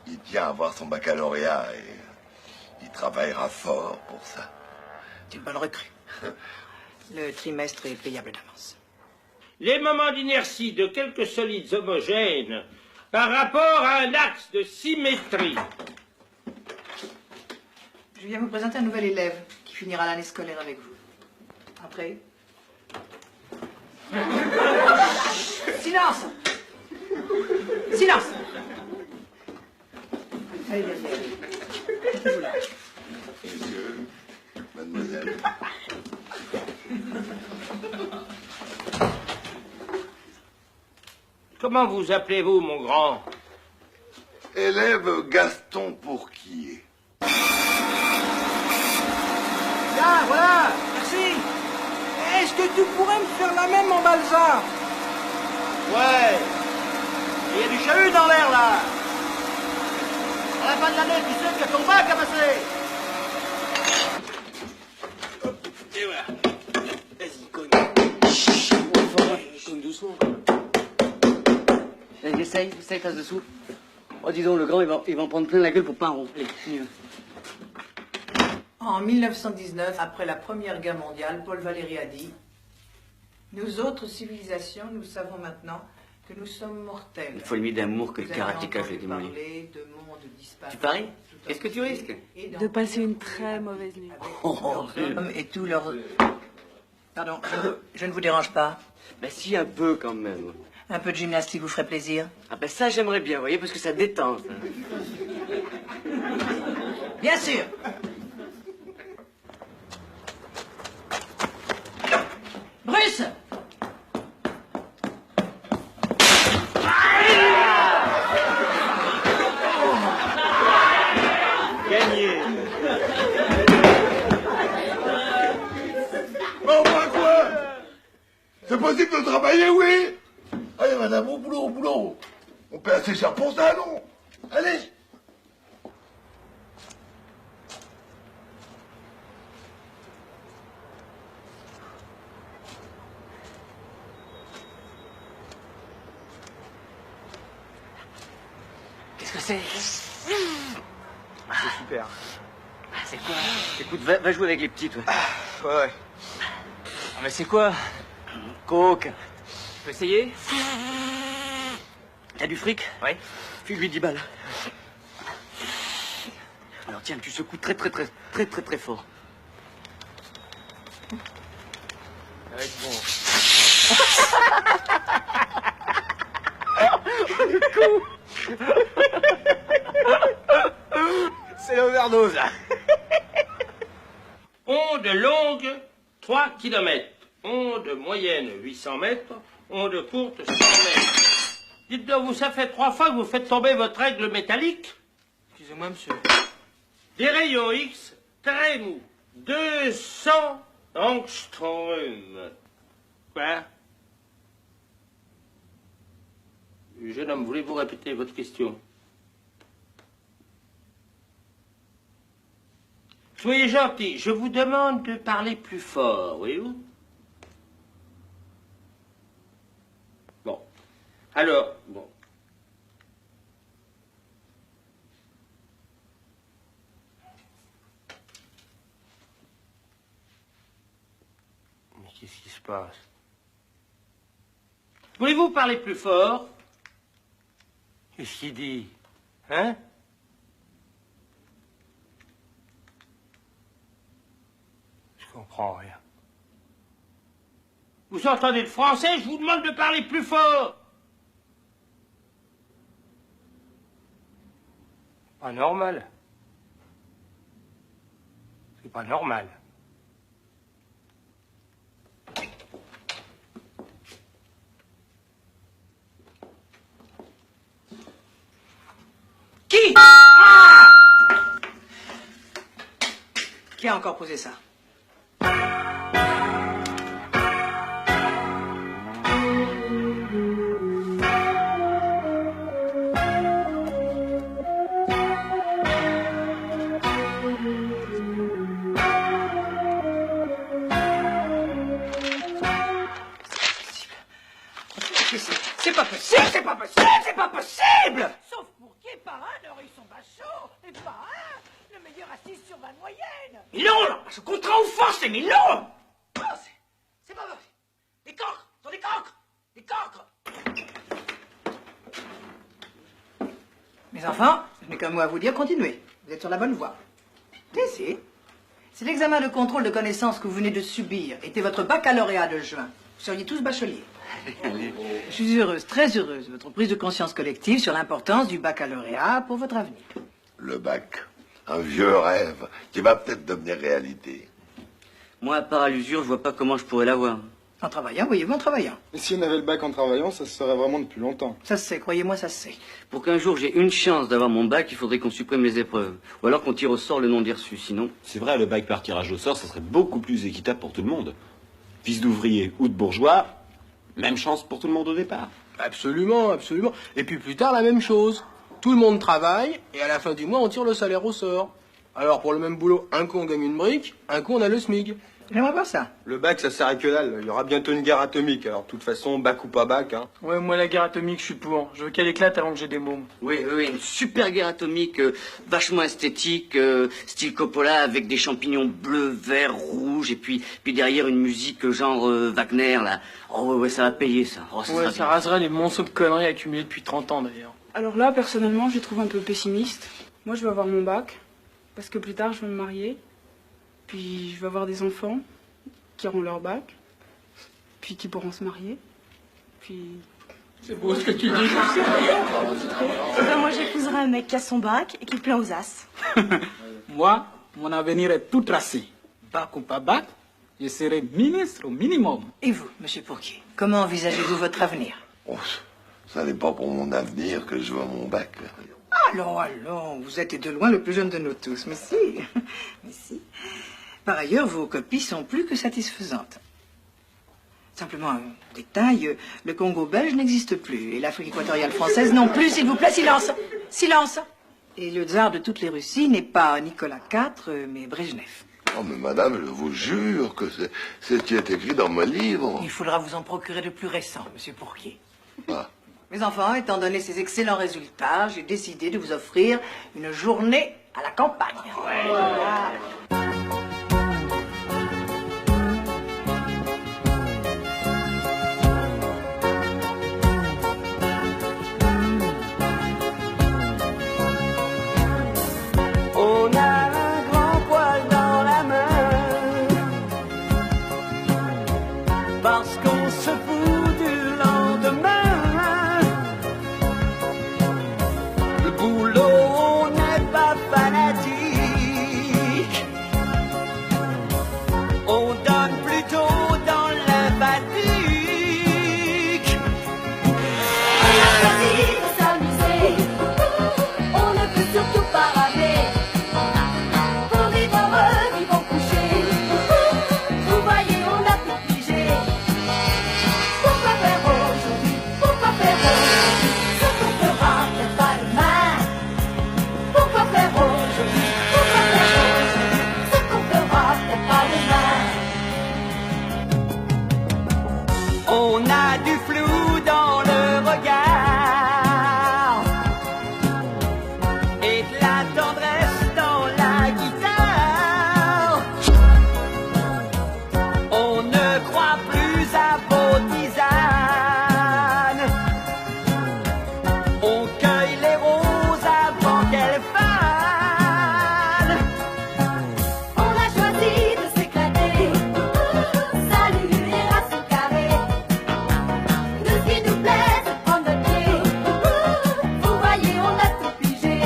Il tient à avoir son baccalauréat et il travaillera fort pour ça. C'est une bonne recrue. Le trimestre est payable d'avance. Les moments d'inertie de quelques solides homogènes par rapport à un axe de symétrie. Je viens vous présenter un nouvel élève qui finira l'année scolaire avec vous. Après. Silence! Silence! Allez, derrière. Mettez-vous là. Monsieur, mademoiselle. Comment vous appelez-vous, mon grand? Élève Gaston Pourquier. Là, voilà, merci. Est-ce que tu pourrais me faire la même en balsa? Ouais. Il y a du chahut dans l'air, là. À la fin de l'année, tu sais qu'il y a ton bac à passer. Et voilà. Vas-y, cogne. Cogne doucement. Vas-y, essaye, passe dessous. Oh, dis donc, le grand, il va en prendre plein la gueule pour pas en ronfler. En 1919, après la Première Guerre mondiale, Paul Valéry a dit « Nous autres civilisations, nous savons maintenant que nous sommes mortels. » Il faut lui d'amour que le karatéka je l'ai démoli. Tu paries? Qu'est-ce que tu risques? De passer une très mauvaise nuit. Et tout leur... Pardon, je ne vous dérange pas. Ben si, un peu quand même. Un peu de gymnastique vous ferait plaisir? Ah ben ça j'aimerais bien, vous voyez, parce que ça détend. Ça. Bien sûr. Bruce! Gagné. Bon, moi quoi? C'est possible de travailler, oui? Allez, madame, au boulot, au boulot. On paie assez cher pour ça, non? Allez. Qu'est-ce que c'est? C'est super. C'est quoi? Écoute, va jouer avec les petits, toi. Ouais. Ah, mais c'est quoi? Coke. Tu peux essayer? T'as du fric? Ouais. File-lui 10 balles. Alors tiens, tu secoues très fort. Ça va être bon. Le coup. C'est l'overdose, là. Onde longue, 3 km. Onde moyenne, 800 mètres. Onde courte, 100 mètres. Dites-donc, ça fait 3 fois que vous faites tomber votre règle métallique? Excusez-moi, monsieur. Des rayons X très mous. 200 angstrom. Quoi? Jeune homme, voulez-vous répéter votre question? Soyez gentil, je vous demande de parler plus fort, voyez-vous? Bon. Alors, bon. Mais qu'est-ce qui se passe? Voulez-vous parler plus fort? Qu'est-ce qu'il dit? Hein? Je comprends rien. Vous entendez le français? Je vous demande de parler plus fort. Pas normal. C'est pas normal. Qui? Ah! Qui a encore posé ça? C'est pas possible, c'est pas possible, c'est pas possible! Sauf pour qui par un heure, ils sont bonne moyenne. Mais non, là, je contrains ou forcé, mais non. C'est pas vrai. Des cancres, sont des cancres. Des cancres. Mes enfants, je n'ai qu'un mot à vous dire, continuez. Vous êtes sur la bonne voie. Si. Si l'examen de contrôle de connaissances que vous venez de subir était votre baccalauréat de juin, vous seriez tous bacheliers. Je suis heureuse, très heureuse de votre prise de conscience collective sur l'importance du baccalauréat pour votre avenir. Le bac, un vieux rêve qui va peut-être devenir réalité. Moi, à part à l'usure, je vois pas comment je pourrais l'avoir. En travaillant, voyez-vous, en travaillant. Et si on avait le bac en travaillant, ça se serait vraiment depuis longtemps. Ça se sait, croyez-moi, ça se sait. Pour qu'un jour j'ai une chance d'avoir mon bac, il faudrait qu'on supprime les épreuves. Ou alors qu'on tire au sort le nom des reçus, sinon... C'est vrai, le bac par tirage au sort, ça serait beaucoup plus équitable pour tout le monde. Fils d'ouvrier ou de bourgeois, même chance pour tout le monde au départ. Absolument, absolument. Et puis plus tard, la même chose. Tout le monde travaille, et à la fin du mois, on tire le salaire au sort. Alors, pour le même boulot, un coup on gagne une brique, un coup on a le SMIG. J'aimerais voir ça. Le bac, ça sert à que dalle. Il y aura bientôt une guerre atomique. Alors, de toute façon, bac ou pas bac, hein. Ouais, moi, la guerre atomique, je suis pour. Je veux qu'elle éclate avant que j'ai des mômes. Oui, une super guerre atomique, vachement esthétique, style Coppola, avec des champignons bleus, verts, rouges, et puis derrière une musique genre Wagner, là. Oh ouais, ça va payer, ça. Oh, Ouais, ça raserait les monceaux de conneries accumulés depuis 30 ans, d'ailleurs. Alors là, personnellement, je les trouve un peu pessimiste. Moi, je veux avoir mon bac, parce que plus tard, je vais me marier. Puis, je vais avoir des enfants qui auront leur bac, puis qui pourront se marier. Puis... C'est beau ce que tu dis. Moi, j'épouserai un mec qui a son bac et qui plaît aux as. Moi, mon avenir est tout tracé. Bac ou pas bac, je serai ministre au minimum. Et vous, monsieur Pourquier, comment envisagez-vous votre avenir? Oh, ça n'est pas pour mon avenir que je veux mon bac. Allons, vous êtes de loin le plus jeune de nous tous, mais si. Mais si. Par ailleurs, vos copies sont plus que satisfaisantes. Simplement un détail, le Congo belge n'existe plus, et l'Afrique équatoriale française non plus, s'il vous plaît, silence. Silence. Et le tsar de toutes les Russies n'est pas Nicolas IV, mais Brejnev. Oh, mais madame, je vous jure que c'est ce qui est écrit dans mon livre. Il faudra vous en procurer de plus récent, monsieur Pourquier. Ah. Mes enfants, étant donné ces excellents résultats, j'ai décidé de vous offrir une journée à la campagne. Voilà. On a un grand poil dans la main parce qu'on se fout du lendemain. Le boulot n'est pas fanatique, on donne plutôt dans l'empathique. On a choisi de s'amuser, on ne peut surtout pas rater. Pour vivre heureux, vivons couchés. Vous voyez, on a tout pigé. Pourquoi faire aujourd'hui? Pourquoi faire aujourd'hui ce qu'on fera peut-être pas demain? Pourquoi faire aujourd'hui? Pourquoi faire aujourd'hui ce qu'on fera peut-être pas demain? On a du flou dans le regard et de la tendresse dans la guitare. On ne croit plus à vos tisanes. On cueille les roses avant qu'elles fanent. On a choisi de s'éclater. Salut les racines carrées. De ce qui nous plaît, c'est prendre notre pied. Vous voyez, on a tout pigé.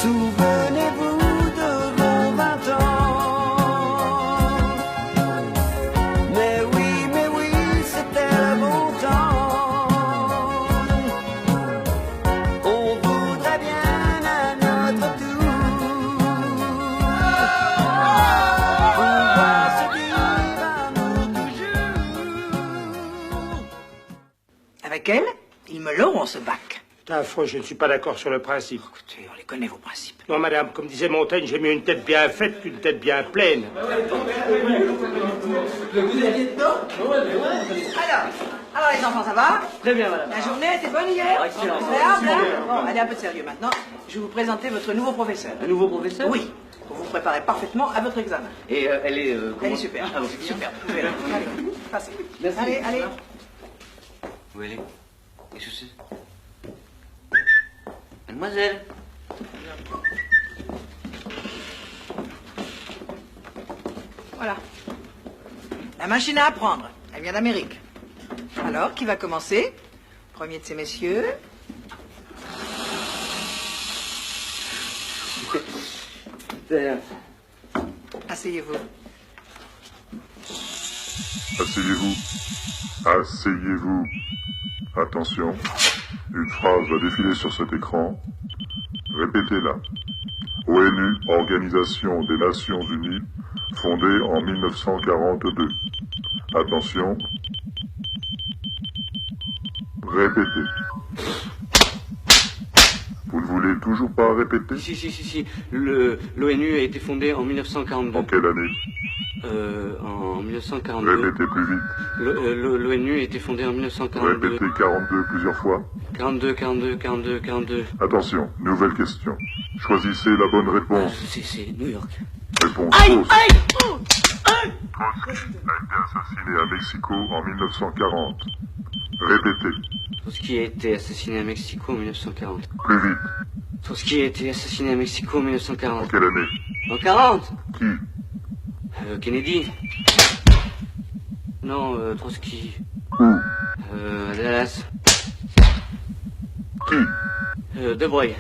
Souvenez-vous de vos 20 ans. Mais oui, c'était le bon temps. On voudrait bien à notre tour pouvoir se dire amour toujours. Avec elle, ils me l'auront ce bac. C'est affreux, je ne suis pas d'accord sur le principe. Écoutez, on les connaît vos principes. Non, madame, comme disait Montaigne, j'ai mieux une tête bien faite qu'une tête bien pleine. Vous alliez dedans? Alors les enfants, ça va? Très bien, madame. La journée était bonne hier? Excellent. Agréable, hein? Bon, allez, un peu de sérieux maintenant. Je vais vous présenter votre nouveau professeur. Un nouveau professeur? Oui. pour vous préparer parfaitement à votre examen. Et elle est... Elle est super. Ah, bon, c'est bien. Super. Vous pouvez aller. Allez, passez. Merci. Allez, allez. Où elle est? Qu'est-ce que c'est? Mademoiselle. Voilà. La machine à apprendre, elle vient d'Amérique. Alors, qui va commencer? Premier de ces messieurs. Asseyez-vous. Asseyez-vous. Asseyez-vous. Attention. Une phrase va défiler sur cet écran. Répétez-la. ONU, Organisation des Nations Unies, fondée en 1942. Attention. Répétez. Vous ne voulez toujours pas répéter? Si. L'ONU a été fondée en 1942. En quelle année? En 1942. Répétez plus vite. L'ONU a été fondée en 1942. Répétez 42 plusieurs fois. 42. Attention, nouvelle question. Choisissez la bonne réponse. C'est New York. Réponse fausse. Trotsky a été assassiné à Mexico en 1940. Répétez. Trotsky a été assassiné à Mexico en 1940. Plus vite. Trotsky a été assassiné à Mexico en 1940. En quelle année? En 40. Qui? Kennedy. Non, Trotsky. Où? À Dallas. Qui? De Broglie.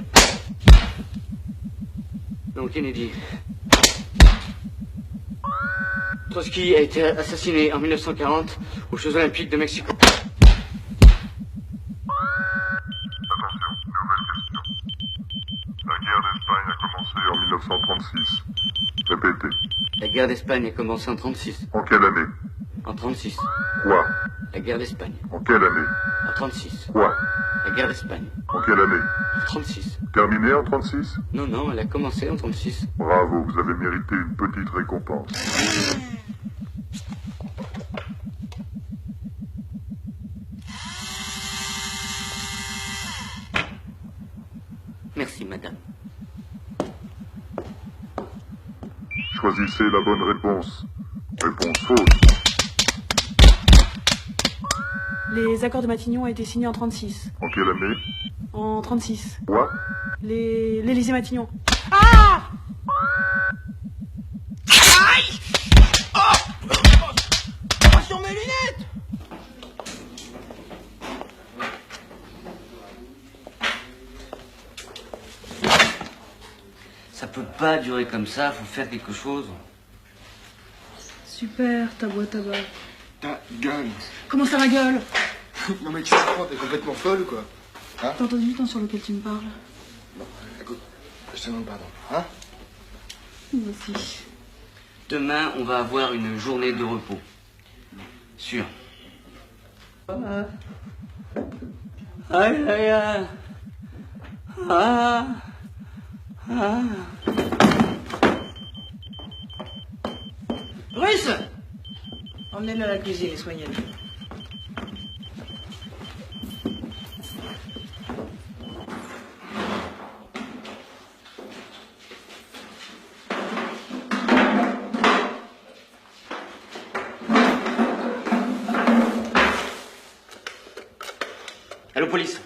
Non, Kennedy. Trotsky a été assassiné en 1940 aux Jeux Olympiques de Mexico. La guerre d'Espagne a commencé en 1936. Répétez. La guerre d'Espagne a commencé en 36. En quelle année? En 36. Quoi? La guerre d'Espagne. En quelle année? En 36. Quoi? La guerre d'Espagne. En quelle année? En 36. Terminée en 36? Non, elle a commencé en 36. Bravo, vous avez mérité une petite récompense. Merci, madame. Choisissez la bonne réponse. Réponse fausse. Les accords de Matignon ont été signés en 36. En quelle année? En 36. Quoi? L'Élysée-Matignon. Ah! Aïe! Oh! Pas sur mes lunettes! Ça peut pas durer comme ça, faut faire quelque chose. Super, ta boîte à bas. Ta gueule. Comment ça, ma gueule? Non mais qu'est-ce que tu prends? T'es complètement folle ou quoi? Hein? T'as entendu le temps sur lequel tu me parles? Bon, écoute, je te demande pardon. Hein? Moi aussi. Demain, on va avoir une journée de repos. Sûr. Aïe. Russe! Emmenez-le à la cuisine et soignez-le. Allô, police.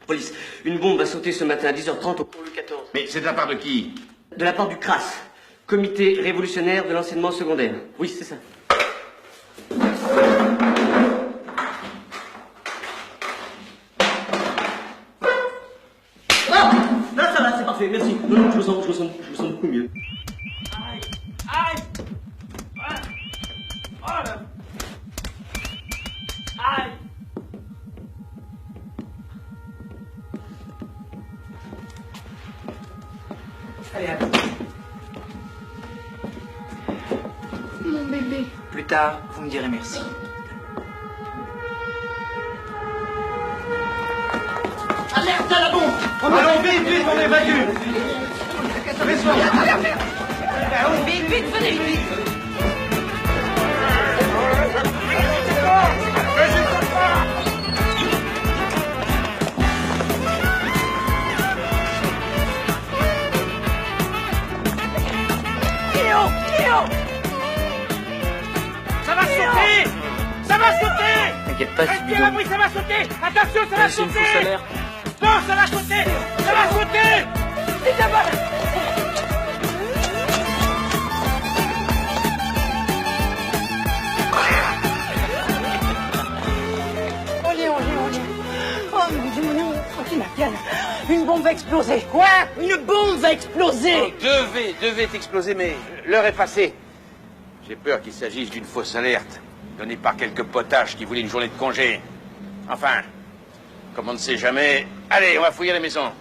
Police. Une bombe va sauter ce matin à 10h30 au pont Louis XIV. Mais c'est de la part de qui? De la part du CRAS, Comité révolutionnaire de l'enseignement secondaire. Oui, c'est ça. Ah! Là, ça va, c'est parfait, merci. Non, je me sens beaucoup mieux. Aïe! Aïe! Allez, allez. Mon bébé. Plus tard, vous me direz merci. Alerte à la bombe! Allons, vite, on évacue! Vite, venez, vite! va sauter! T'inquiète pas, c'est Restez à l'abri, ça va sauter! Attention, ça va C'est une sauter! fausse alerte. Non, ça va sauter! Ça va sauter! Et ça va... Oh, mon Dieu, tranquille, Martial. Une bombe va exploser. Quoi? Une bombe va exploser. Devait exploser, mais l'heure est passée. J'ai peur qu'il s'agisse d'une fausse alerte, donnée par quelques potaches qui voulaient une journée de congé. Enfin, comme on ne sait jamais... Allez, on va fouiller la maison.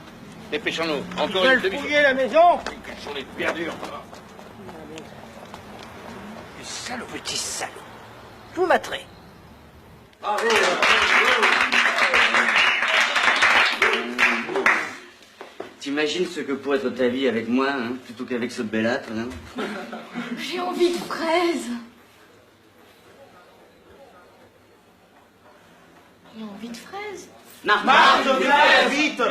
Dépêchons-nous. Encore une demi... fouiller la maison? Quelle journée de perdue encore. Le salaud, petit salaud. Vous m'attrez. T'imagines ce que pourrait être ta vie avec moi, hein, plutôt qu'avec ce bellâtre, hein? J'ai envie de fraises. J'ai envie de fraises. Marche, Claire, vite!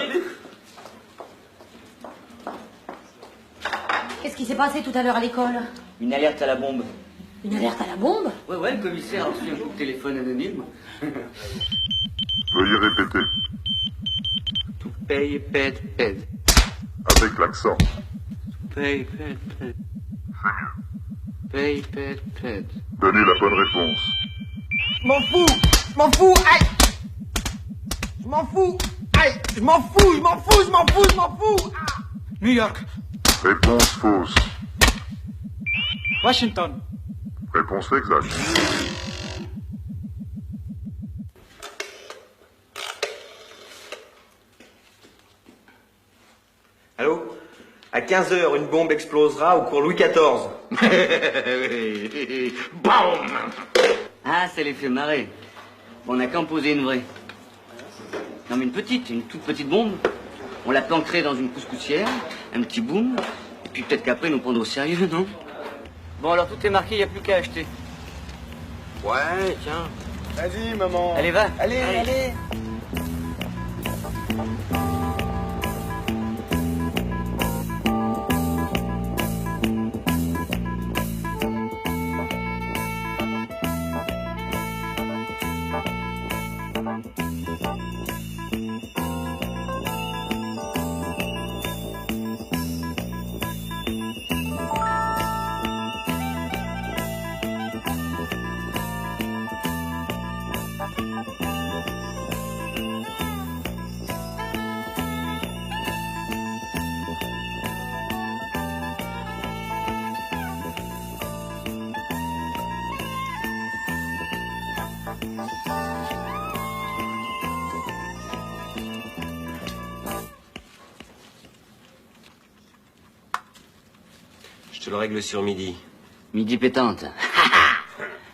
Qu'est-ce qui s'est passé tout à l'heure à l'école? Une alerte à la bombe. Une alerte à la bombe? Ouais, le commissaire a reçu un coup de téléphone anonyme. Veuillez répéter. Paye, pète. Avec l'accent. Paye, pète. C'est mieux. Paye, pète. Donnez la bonne réponse. Je m'en fous, aïe! Je m'en fous, aïe! Je m'en fous! Ah. New York. Réponse fausse. Washington. Réponse exacte. Allô? À 15h, une bombe explosera au cours Louis XIV. Bam! Ah, ça les fait marrer. Bon, on n'a qu'à en poser une vraie. Non, mais une toute petite bombe. On la planquerait dans une couscoussière, un petit boom, et puis peut-être qu'après, ils nous prendront au sérieux, non? Bon, alors tout est marqué, il n'y a plus qu'à acheter. Ouais, tiens. Vas-y, maman. Allez, va. Allez. Je te le règle sur midi. Midi pétante.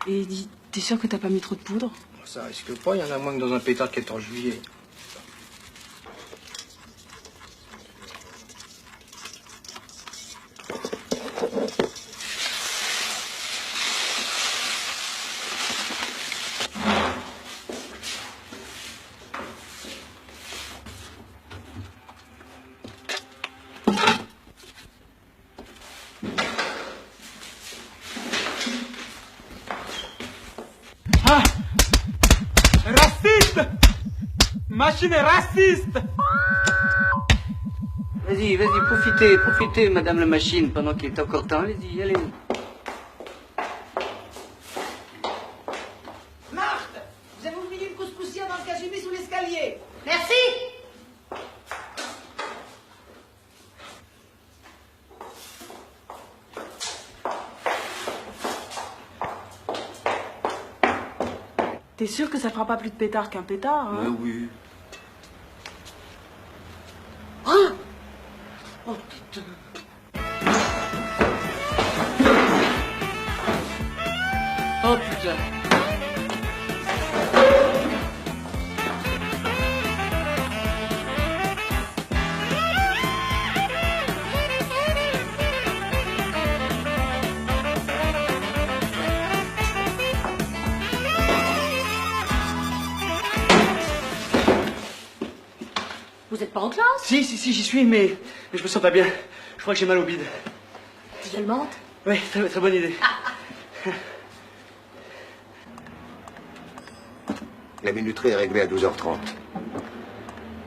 Et dis, t'es sûr que t'as pas mis trop de poudre? Ça risque pas, il y en a moins que dans un pétard de 14 juillet. Ah! Raciste! Machine raciste! Vas-y, profitez, madame la machine, pendant qu'il est encore temps. Allez-y, allez. Marthe, vous avez oublié une couscoussière dans le cache-mis sous l'escalier. Merci. T'es sûr que ça fera pas plus de pétard qu'un pétard, hein? Oui. Oh, Oh putain. Oh putain. vous êtes pas en classe? Si, j'y suis, mais je me sens pas bien. Je crois que j'ai mal au bide. Tu menthe? Oui, très bonne idée. La minuterie est réglée à 12h30.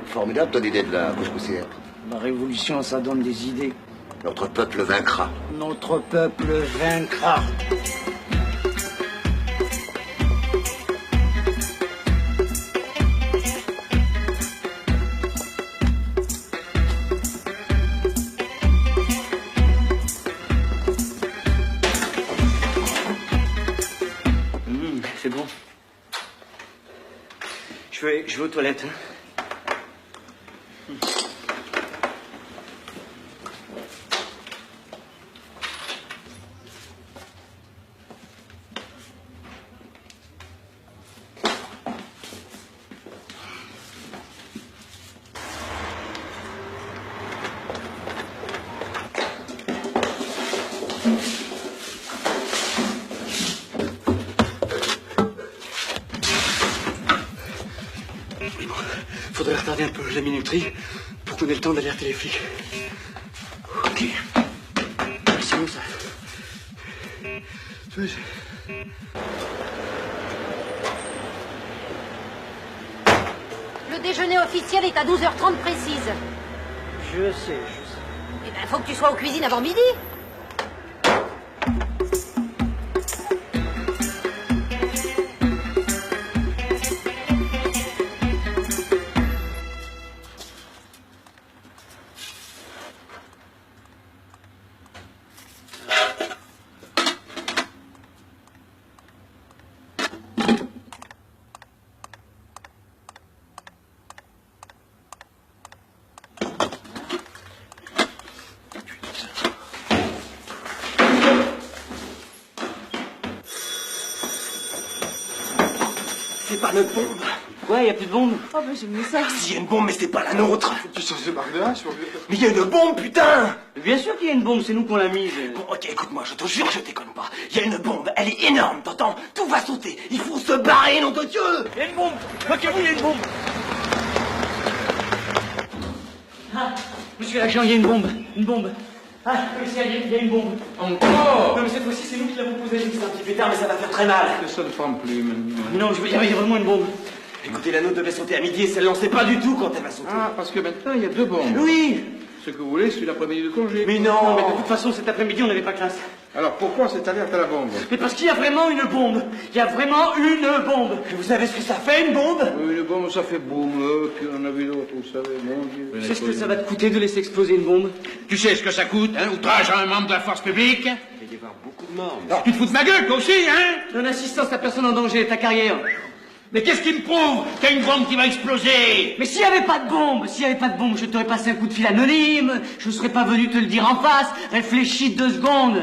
Formidable ton idée de la couscoussière. La révolution, ça donne des idées. Notre peuple vaincra. Notre peuple vaincra. C'est bon. Je vais aux toilettes. Hein. Faudrait retarder un peu la minuterie pour qu'on ait le temps d'alerter les flics. Ok. Sinon ça... Le déjeuner officiel est à 12h30 précise. Je sais. Eh ben, faut que tu sois aux cuisines avant midi. C'est pas notre bombe. Ouais, y a plus de bombe. Oh, bah, j'aime ça. S'il y a une bombe, mais c'est pas la nôtre. Faut que tu changes de marque de hache. Mais il y a une bombe, putain. Bien sûr qu'il y a une bombe, c'est nous qu'on l'a mise. Bon, ok, écoute-moi, je te jure, je déconne pas. Il y a une bombe, elle est énorme, t'entends? Tout va sauter. Il faut se barrer, nom de Dieu. Il y a une bombe. Moquez-vous, il y a une bombe. Ah, monsieur l'agent, il y a une bombe. Une bombe. Ah, commissaire, il y a une bombe. Encore? Non, mais cette fois-ci, c'est nous qui l'avons posée. C'est un petit pétard, mais ça va faire très mal. Ça ne forme plus maintenant. Non, je veux dire, il y a vraiment une bombe. Écoutez, la nôtre devait sauter à midi et celle-là, on sait pas du tout quand elle va sauter. Ah, parce que maintenant, il y a deux bombes. Oui. Ce que vous voulez, c'est l'après-midi de congé. Mais non. Non, mais de toute façon, cet après-midi, on n'avait pas classe. Alors pourquoi cette alerte à la bombe? Mais parce qu'il y a vraiment une bombe. Il y a vraiment une bombe. Et vous savez ce que ça fait, une bombe? Oui, une bombe, ça fait boum, puis on a vu d'autres, vous savez, mon Dieu. Tu sais ce que ça va te coûter de laisser exploser une bombe? Tu sais ce que ça coûte, hein? Outrage à un membre de la force publique? Il va y avoir beaucoup de morts. Alors tu te fous de ma gueule, toi aussi, hein? Donne assistance à personne en danger, ta carrière. Mais qu'est-ce qui me prouve qu'il y a une bombe qui va exploser? Mais s'il n'y avait pas de bombe, je t'aurais passé un coup de fil anonyme, je serais pas venu te le dire en face. Réfléchis 2 secondes.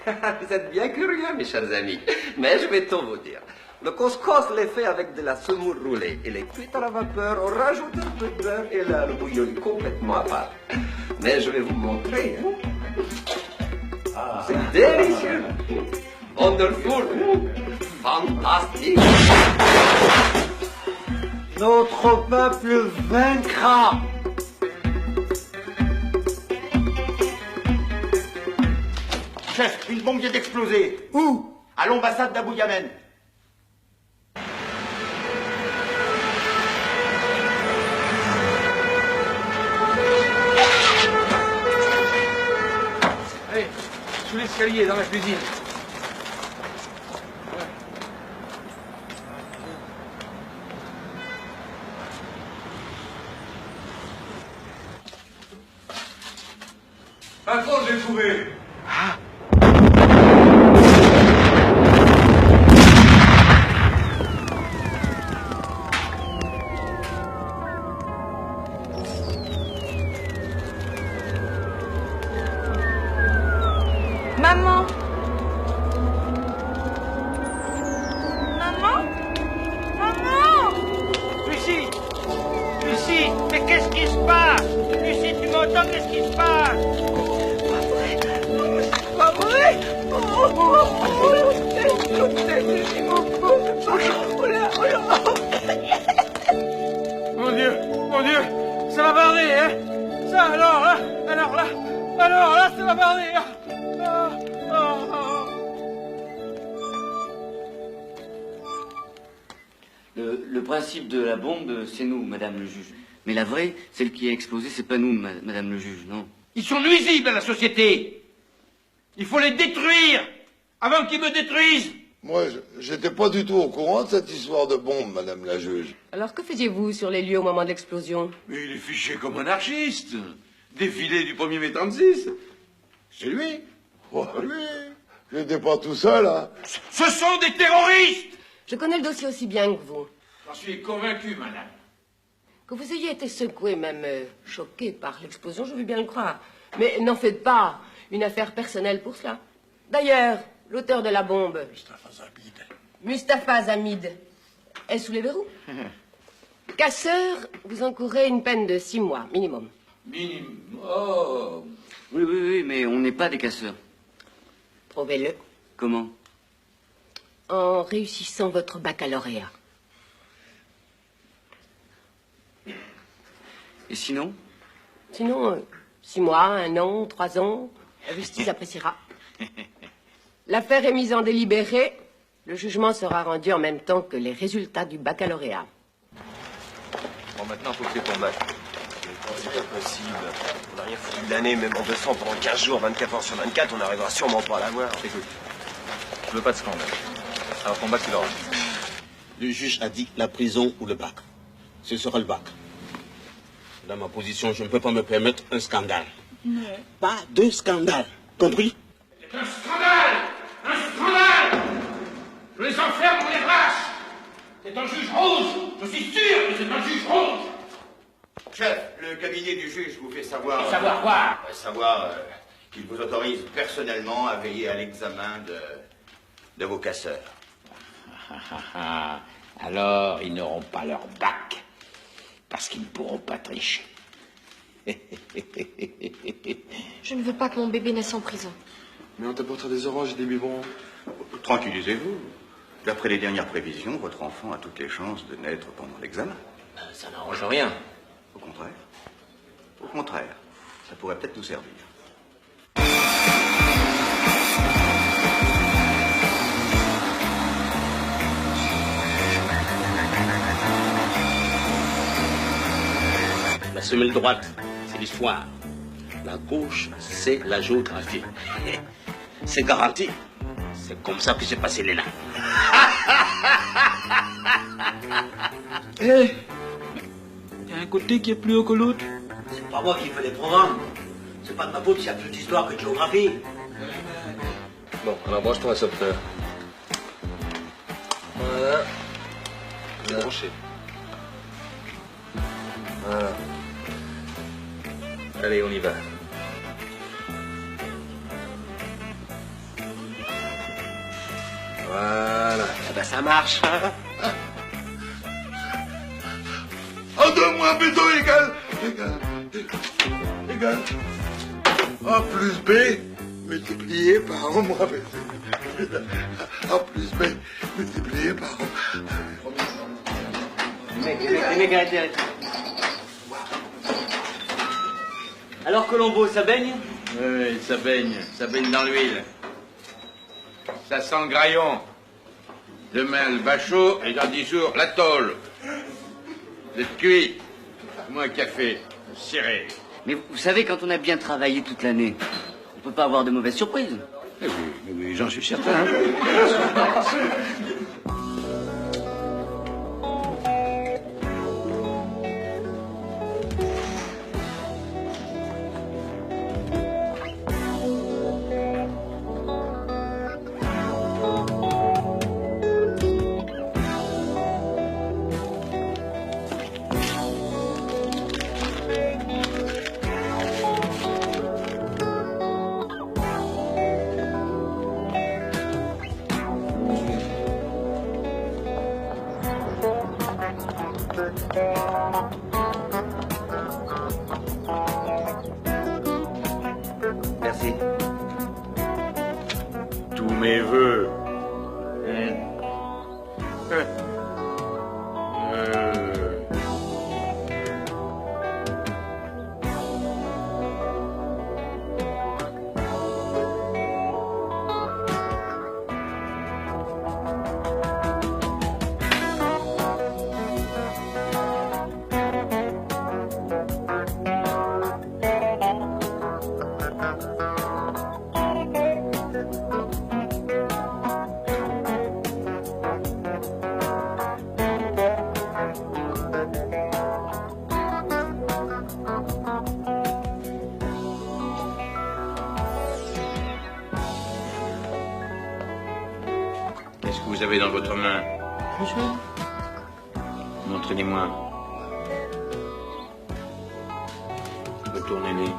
Vous êtes bien curieux, mes chers amis. Mais je vais tout vous dire. Le couscous l'est fait avec de la semoule roulée. Il est cuit à la vapeur, on rajoute un peu de beurre et là, le bouillon est complètement à part. Mais je vais vous montrer. Hein. C'est délicieux. Wonderful. Fantastique. Notre peuple vaincra. Chef, une bombe vient d'exploser. Où? À l'ambassade d'Abu Yamen. Allez, sous l'escalier, dans la cuisine. Patron, j'ai trouvé. Maman. Maman. Maman. Lucie. Lucie, mais qu'est-ce qui se passe? Lucie, tu m'entends? Qu'est-ce qui se passe? Pas vrai. Mon Dieu, ça va barder, hein? Ça, alors là, ça va barder, hein? Le principe de la bombe, c'est nous, madame le juge. Mais la vraie, celle qui a explosé, c'est pas nous, madame le juge, non. Ils sont nuisibles à la société. Il faut les détruire avant qu'ils me détruisent. Moi, j'étais pas du tout au courant de cette histoire de bombe, madame la juge. Alors que faisiez-vous sur les lieux au moment de l'explosion? Mais il est fiché comme anarchiste. Défilé du 1er mai 36. C'est lui. Ouais. Lui. J'étais pas tout seul, hein. Ce sont des terroristes. Je connais le dossier aussi bien que vous. J'en suis convaincu, madame. Que vous ayez été secoué, même choqué par l'explosion, je veux bien le croire. Mais n'en faites pas une affaire personnelle pour cela. D'ailleurs, l'auteur de la bombe, Mustapha Zamid, est sous les verrous. Casseur, vous encourez une peine de 6 mois, minimum. Minimum. Oh. Oui, mais on n'est pas des casseurs. Prouvez-le. Comment? En réussissant votre baccalauréat. Et sinon? Sinon, 6 mois, 1 an, 3 ans, la justice appréciera. L'affaire est mise en délibéré. Le jugement sera rendu en même temps que les résultats du baccalauréat. Bon, maintenant, il faut que tu ton bac. C'est pas possible. On n'a rien foutu de l'année, même en 200 pendant 15 jours, 24 heures sur 24, on n'arrivera sûrement pas à l'avoir. Écoute, je veux pas de scandale. Alors ton bac, tu l'auras. Le juge a dit la prison ou le bac. Ce sera le bac. Dans ma position, je ne peux pas me permettre un scandale. Non. Pas de scandale. Compris? C'est un scandale. Un scandale. Je les enferme, on les brasse. C'est un juge rouge. Je suis sûr que c'est un juge rouge. Chef, le cabinet du juge vous fait savoir... Savoir quoi? Savoir qu'il vous autorise personnellement à veiller à l'examen de vos casseurs. Alors, ils n'auront pas leur bac, parce qu'ils ne pourront pas tricher. Je ne veux pas que mon bébé naisse en prison. Mais on t'apportera des oranges et des biberons. Tranquillisez-vous. D'après les dernières prévisions, votre enfant a toutes les chances de naître pendant l'examen. Ça n'arrange rien. Au contraire. Au contraire. Ça pourrait peut-être nous servir. La semelle droite, c'est l'histoire. La gauche, c'est la géographie. C'est garanti. C'est comme ça que j'ai passé les là. Eh, il y a un côté qui est plus haut que l'autre. C'est pas moi qui fais les programmes. C'est pas de ma faute s'il y a plus d'histoire que de géographie. Bon, alors branche-toi un sauveteur. Voilà. C'est branché. Voilà. Allez, on y va. Voilà. Eh ben ça marche. En 2 mois, B2 égale A plus B multiplié par 1 moins B. A plus B multiplié par 1. Les mecs, arrêtez. Alors, Colombo, ça baigne? Oui, ça baigne dans l'huile. Ça sent le graillon. Demain, le bachot, et dans 10 jours, la tôle. Vous êtes cuit. Moi, un café, ciré. Mais vous savez, quand on a bien travaillé toute l'année, on peut pas avoir de mauvaises surprises. Oui, j'en suis certain. Merci. Tous mes voeux. vous avez dans votre main? Montrez-les-moi. Retournez-les.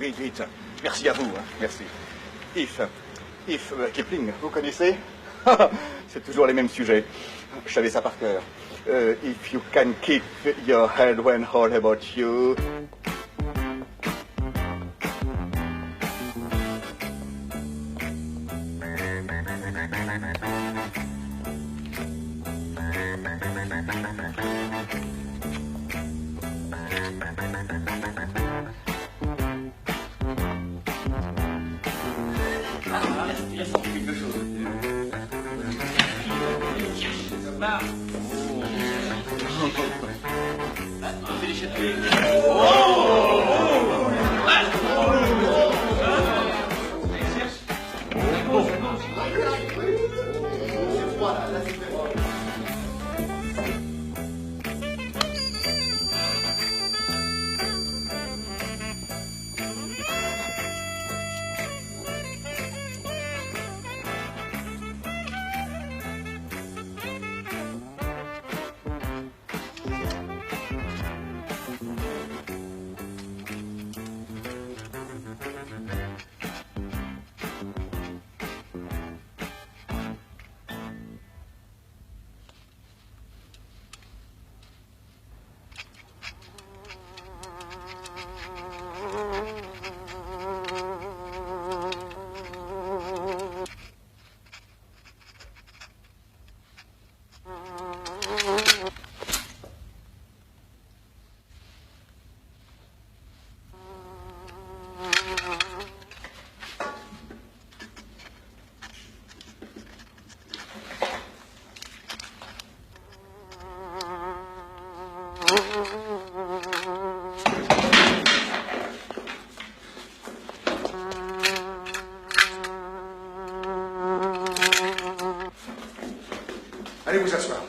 Vite, vite. Merci à vous, hein. Merci. If Kipling, vous connaissez? C'est toujours les mêmes sujets. Je savais ça par cœur. If you can keep your head when all about you. Allez vous asseoir.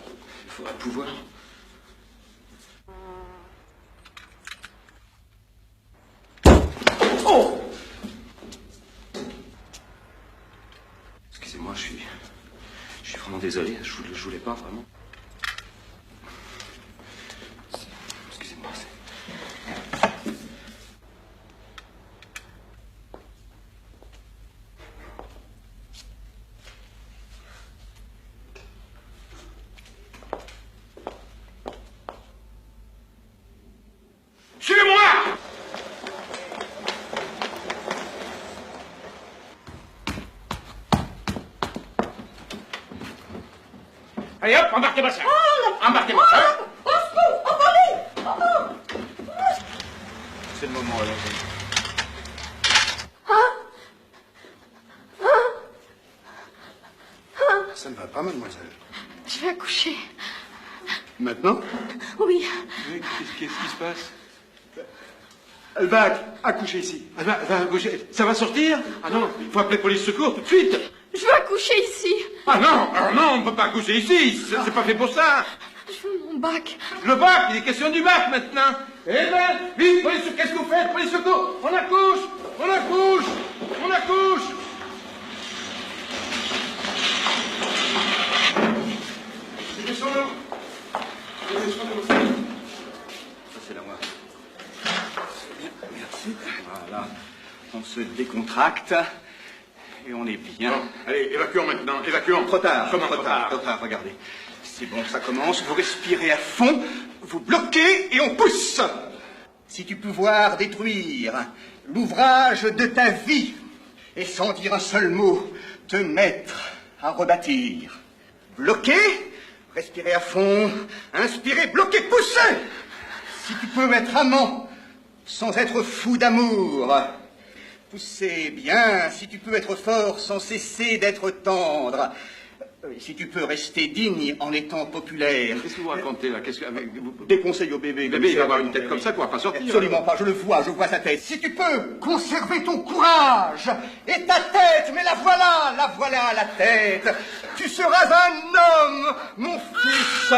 Il faudra pouvoir. Oh! Excusez-moi, je suis vraiment désolé. Je voulais pas vraiment. Excusez-moi. Suivez-moi! Allez hop, embarquez ma sac. Embarquez ma sac. C'est le moment, alors. Ça ne va pas, mademoiselle. Je vais accoucher. Maintenant? Oui. Qu'est-ce qui se passe? Elle va accoucher ici. Elle va accoucher. Ça va sortir? Ah non, il faut appeler police secours tout de suite. Je veux accoucher ici. Ah non, on ne peut pas accoucher ici. C'est pas fait pour ça. Je veux mon bac. Le bac, il est question du bac maintenant. Eh ben, vite, police, qu'est-ce que vous faites? Police secours, on accouche, on accouche, on accouche. Descendons. Ça, c'est la moi. Merci. Voilà. On se décontracte et on est bien. Bon, allez, évacuons maintenant, évacuons. Trop tard. Comment trop tard, regardez. C'est bon, ça commence. Vous respirez à fond, vous bloquez et on pousse. Si tu peux voir détruire l'ouvrage de ta vie et sans dire un seul mot, te mettre à rebâtir. Bloquer, respirez à fond, inspirez, bloquez, poussez. Si tu peux être amant sans être fou d'amour, Poussez bien, si tu peux être fort sans cesser d'être tendre. Si tu peux rester digne en étant populaire. Qu'est-ce que vous racontez là? Des conseils au bébé. Le bébé, il va avoir une tête comme ça, il pourra pas sortir. Absolument pas, je vois sa tête. Si tu peux conserver ton courage et ta tête, mais la voilà la tête. Tu seras un homme, mon fils.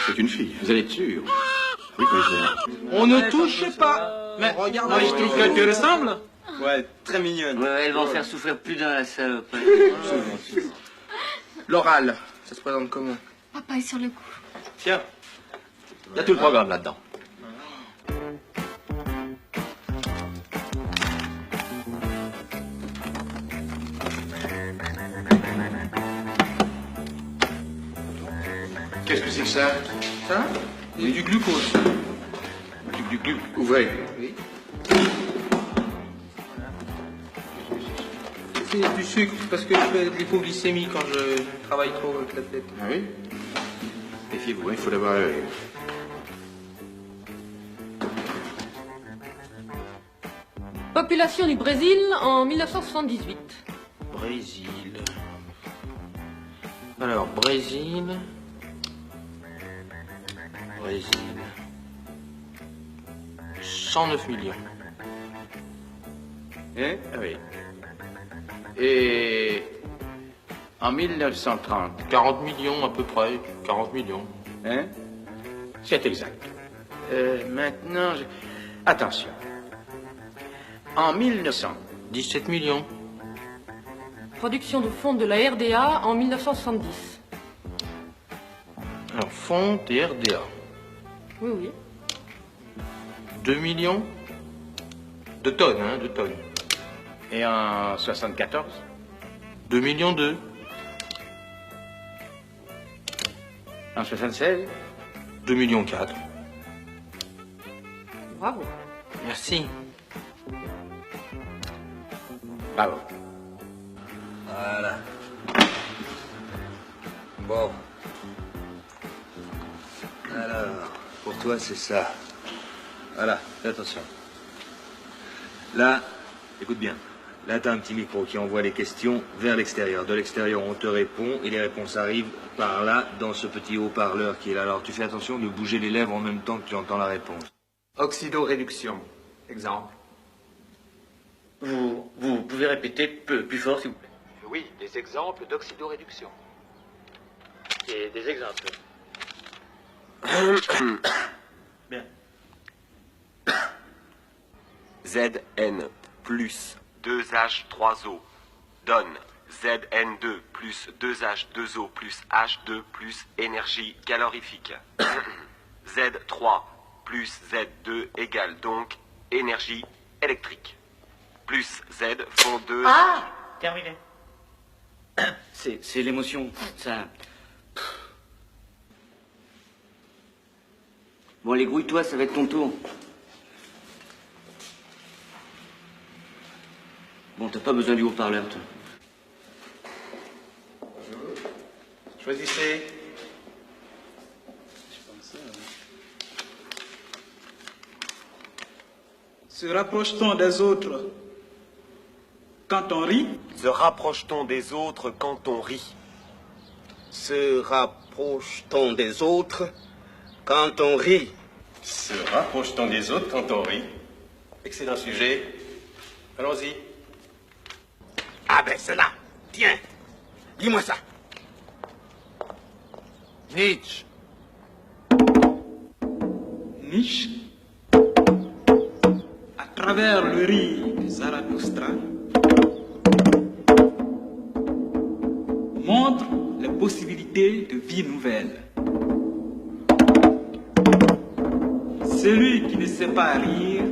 C'est une fille, vous allez être sûr. Oui, commissaire. On ne touche pas. Mais regarde, je trouve que tu ressembles. Ouais, très mignonne. Ouais, elle va en faire souffrir plus d'un, la salope. L'oral, ça se présente comment? Papa est sur le coup. Tiens, il y a tout le programme là-dedans. Qu'est-ce que c'est que ça? Ça? C'est du glucose. Du ouvrez. Oui. C'est du sucre, parce que je fais de l'hypoglycémie quand je travaille trop avec la tête. Ah oui? Méfiez-vous, il faut l'avoir à l'œil. Population du Brésil en 1978. Brésil. Alors, Brésil. 109 millions. Hein? Ah oui. Et en 1930, 40 millions à peu près. 40 millions. hein? C'est exact. Maintenant, attention. En 1900, 17 millions. Production de fonds de la RDA en 1970. Alors, fonds et RDA. Oui, oui. 2 millions de tonnes, hein, de tonnes. et en 74, 2 millions 2. En 76, 2 millions 4. Bravo. Merci. Bravo. Voilà. Bon. Alors, pour toi, c'est ça. Voilà, fais attention. Là, écoute bien. Là, t'as un petit micro qui envoie les questions vers l'extérieur. De l'extérieur, on te répond et les réponses arrivent par là, dans ce petit haut-parleur qui est là. Alors, tu fais attention de bouger les lèvres en même temps que tu entends la réponse. Oxydoréduction. Exemple. Vous pouvez répéter plus fort, s'il vous plaît. Oui, des exemples d'oxydoréduction. Et des exemples. Bien. Zn plus 2H3O donne Zn2 plus 2H2O plus H2 plus énergie calorifique. Z3 plus Z2 égale donc énergie électrique. Plus Z font 2... Ah! Terminé. C'est l'émotion, ça... Bon, allez, grouille-toi, ça va être ton tour. Bon, t'as pas besoin du haut-parleur, toi. Choisissez. Se rapproche-t-on des autres quand on rit? Se rapproche-t-on des autres quand on rit? Se rapproche-t-on des autres quand on rit? Se rapproche-t-on des autres quand on rit? Excellent sujet. Allons-y. Ah ben c'est là. Tiens, lis-moi ça. Nietzsche. Nietzsche, à travers le rire de Zarathustra, montre les possibilités de vie nouvelle. Celui qui ne sait pas rire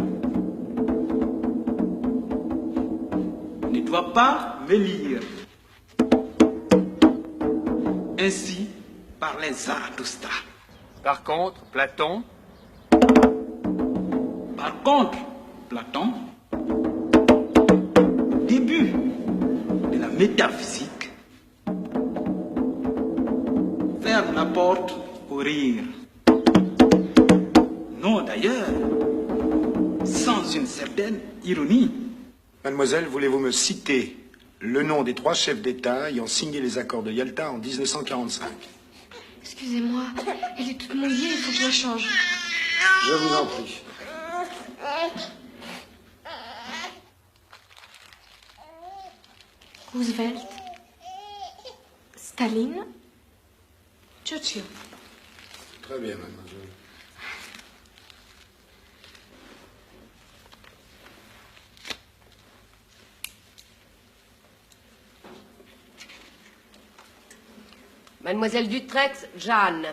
ne doit pas me lire. Ainsi parlait Zarathustra. Par contre, Platon. Par contre, Platon, au début de la métaphysique, ferme la porte au rire. Non, d'ailleurs, sans une certaine ironie. Mademoiselle, voulez-vous me citer le nom des 3 chefs d'État ayant signé les accords de Yalta en 1945? Excusez-moi, elle est toute mouillée, il faut que je la change. Je vous en prie. Roosevelt, Staline, Churchill. Très bien, mademoiselle. Mademoiselle Dutrex, Jeanne.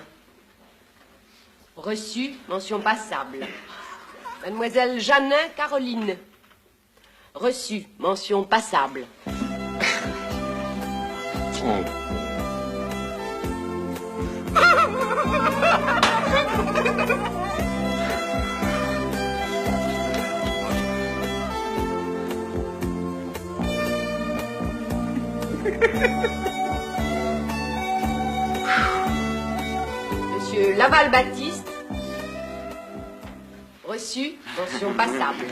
Reçu, mention passable. Mademoiselle Jeannin, Caroline. Reçu, mention passable. Oh. Monsieur Laval-Baptiste. Reçu, mention passable.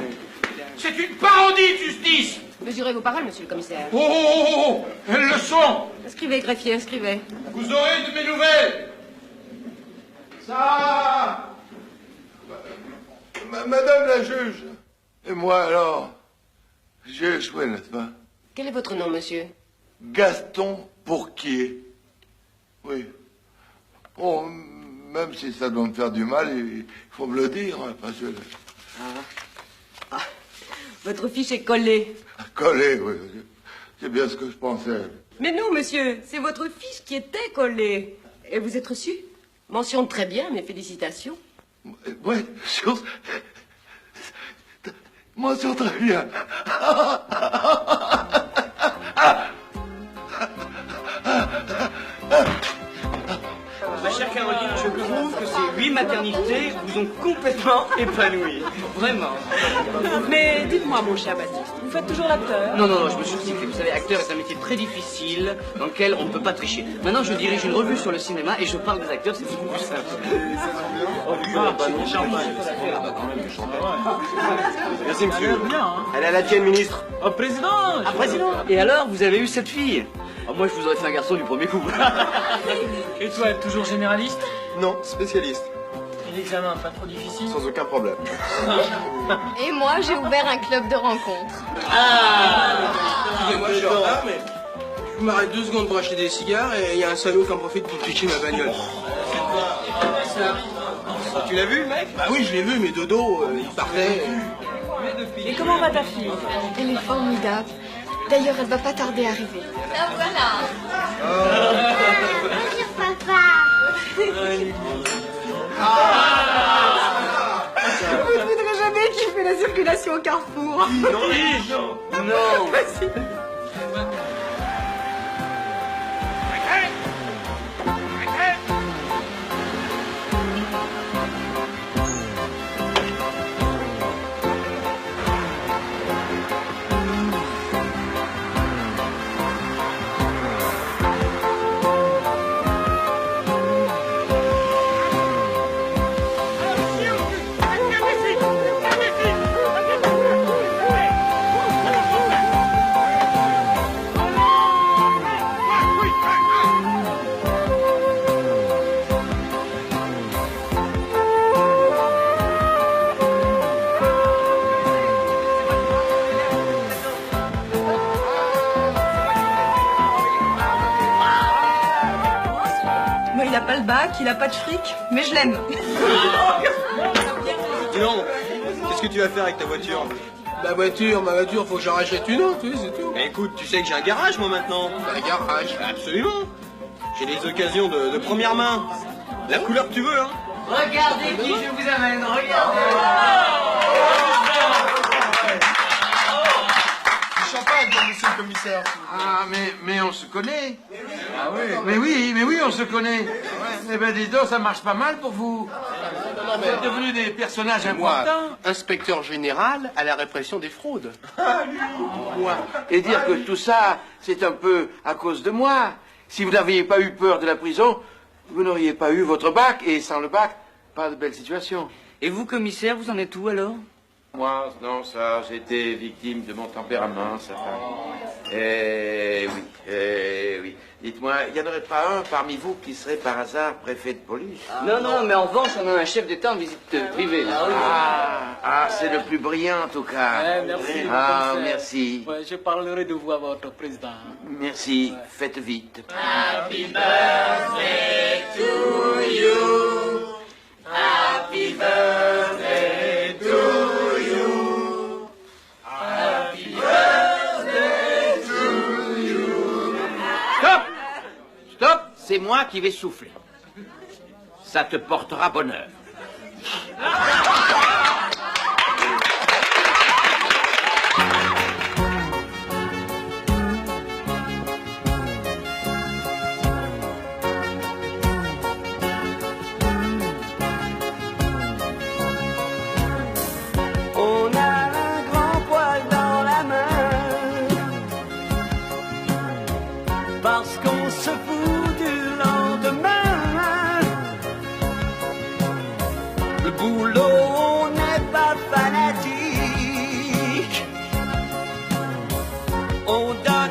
C'est une parodie de justice. Mesurez vos paroles, monsieur le commissaire. Oh, oh, oh, oh, elles le sont. Inscrivez, greffier, inscrivez. Vous aurez de mes nouvelles. Ça. Madame la juge. Et moi alors? J'ai échoué, n'est-ce pas? Quel est votre nom, monsieur? Gaston Pourquier. Oui. Oh, même si ça doit me faire du mal, il faut me le dire, hein, parce que... Votre fiche est collée. Collé, oui. C'est bien ce que je pensais. Mais non, monsieur, c'est votre fiche qui était collée. Et vous êtes reçu? Mention très bien, mes félicitations. Oui, mention très bien. Ma chère Caroline, je trouve que ces 8 maternités vous ont complètement épanouie. Vraiment. Mais dites-moi, mon cher Baptiste, vous faites toujours l'acteur? Non, non, non, je me suis recyclé. Vous savez, acteur est un métier très difficile dans lequel on ne peut pas tricher. Maintenant, je dirige une revue sur le cinéma et je parle des acteurs, c'est beaucoup plus simple. Merci, monsieur. Elle est à la tienne, ministre. Oh, président! Ah, président! Et alors, vous avez eu cette fille? Oh, moi, je vous aurais fait un garçon du premier coup. Et toi, toujours généraliste? Non, spécialiste. Et l'examen, pas trop difficile? Sans aucun problème. Et moi, j'ai ouvert un club de rencontres. Excusez-moi, je suis en retard, mais je m'arrête 2 secondes pour acheter des cigares et il y a un salaud qui en profite pour piquer ma bagnole. Tu l'as vu, le mec? Bah oui, je l'ai vu, mais Dodo, il partait. Et comment va ta fille? Elle est formidable. D'ailleurs, elle va pas tarder à arriver. La voilà. Bonjour, papa. Vous ne voudrez jamais qu'il fait la circulation au carrefour. Non. Vas-y. Il n'a pas le bac, il n'a pas de fric, mais je l'aime. Non. Qu'est-ce que tu vas faire avec ta voiture? Ma voiture, faut que j'en rachète une autre, oui, c'est tout. Mais écoute, tu sais que j'ai un garage, moi, maintenant. Un garage? Absolument. J'ai des occasions de première main. La couleur que tu veux, hein. Regardez qui je vous amène, regardez. Champagne, monsieur le commissaire. Ah, mais on se connaît. Ah oui. Mais oui, on se connaît. Eh ben, dis donc, ça marche pas mal pour vous. Vous êtes devenus des personnages importants. Inspecteur général à la répression des fraudes. Et dire que tout ça, c'est un peu à cause de moi. Si vous n'aviez pas eu peur de la prison, vous n'auriez pas eu votre bac. Et sans le bac, pas de belle situation. Et vous, commissaire, vous en êtes où alors? Moi, non, ça, j'ai été victime de mon tempérament, ça. Eh oui. Dites-moi, il n'y en aurait pas un parmi vous qui serait par hasard préfet de police? Non, mais en revanche, on a un chef d'État en visite privée. Là. C'est le plus brillant, en tout cas. Merci. Merci. Ouais, je parlerai de vous à votre président. Merci. Faites vite. Happy birthday to you. Happy birthday to you. Happy birthday to you. Stop, c'est moi qui vais souffler. Ça te portera bonheur. On a un grand poil dans la main parce qu'on se fout du lendemain. Le boulot, on n'est pas fanatique. On donne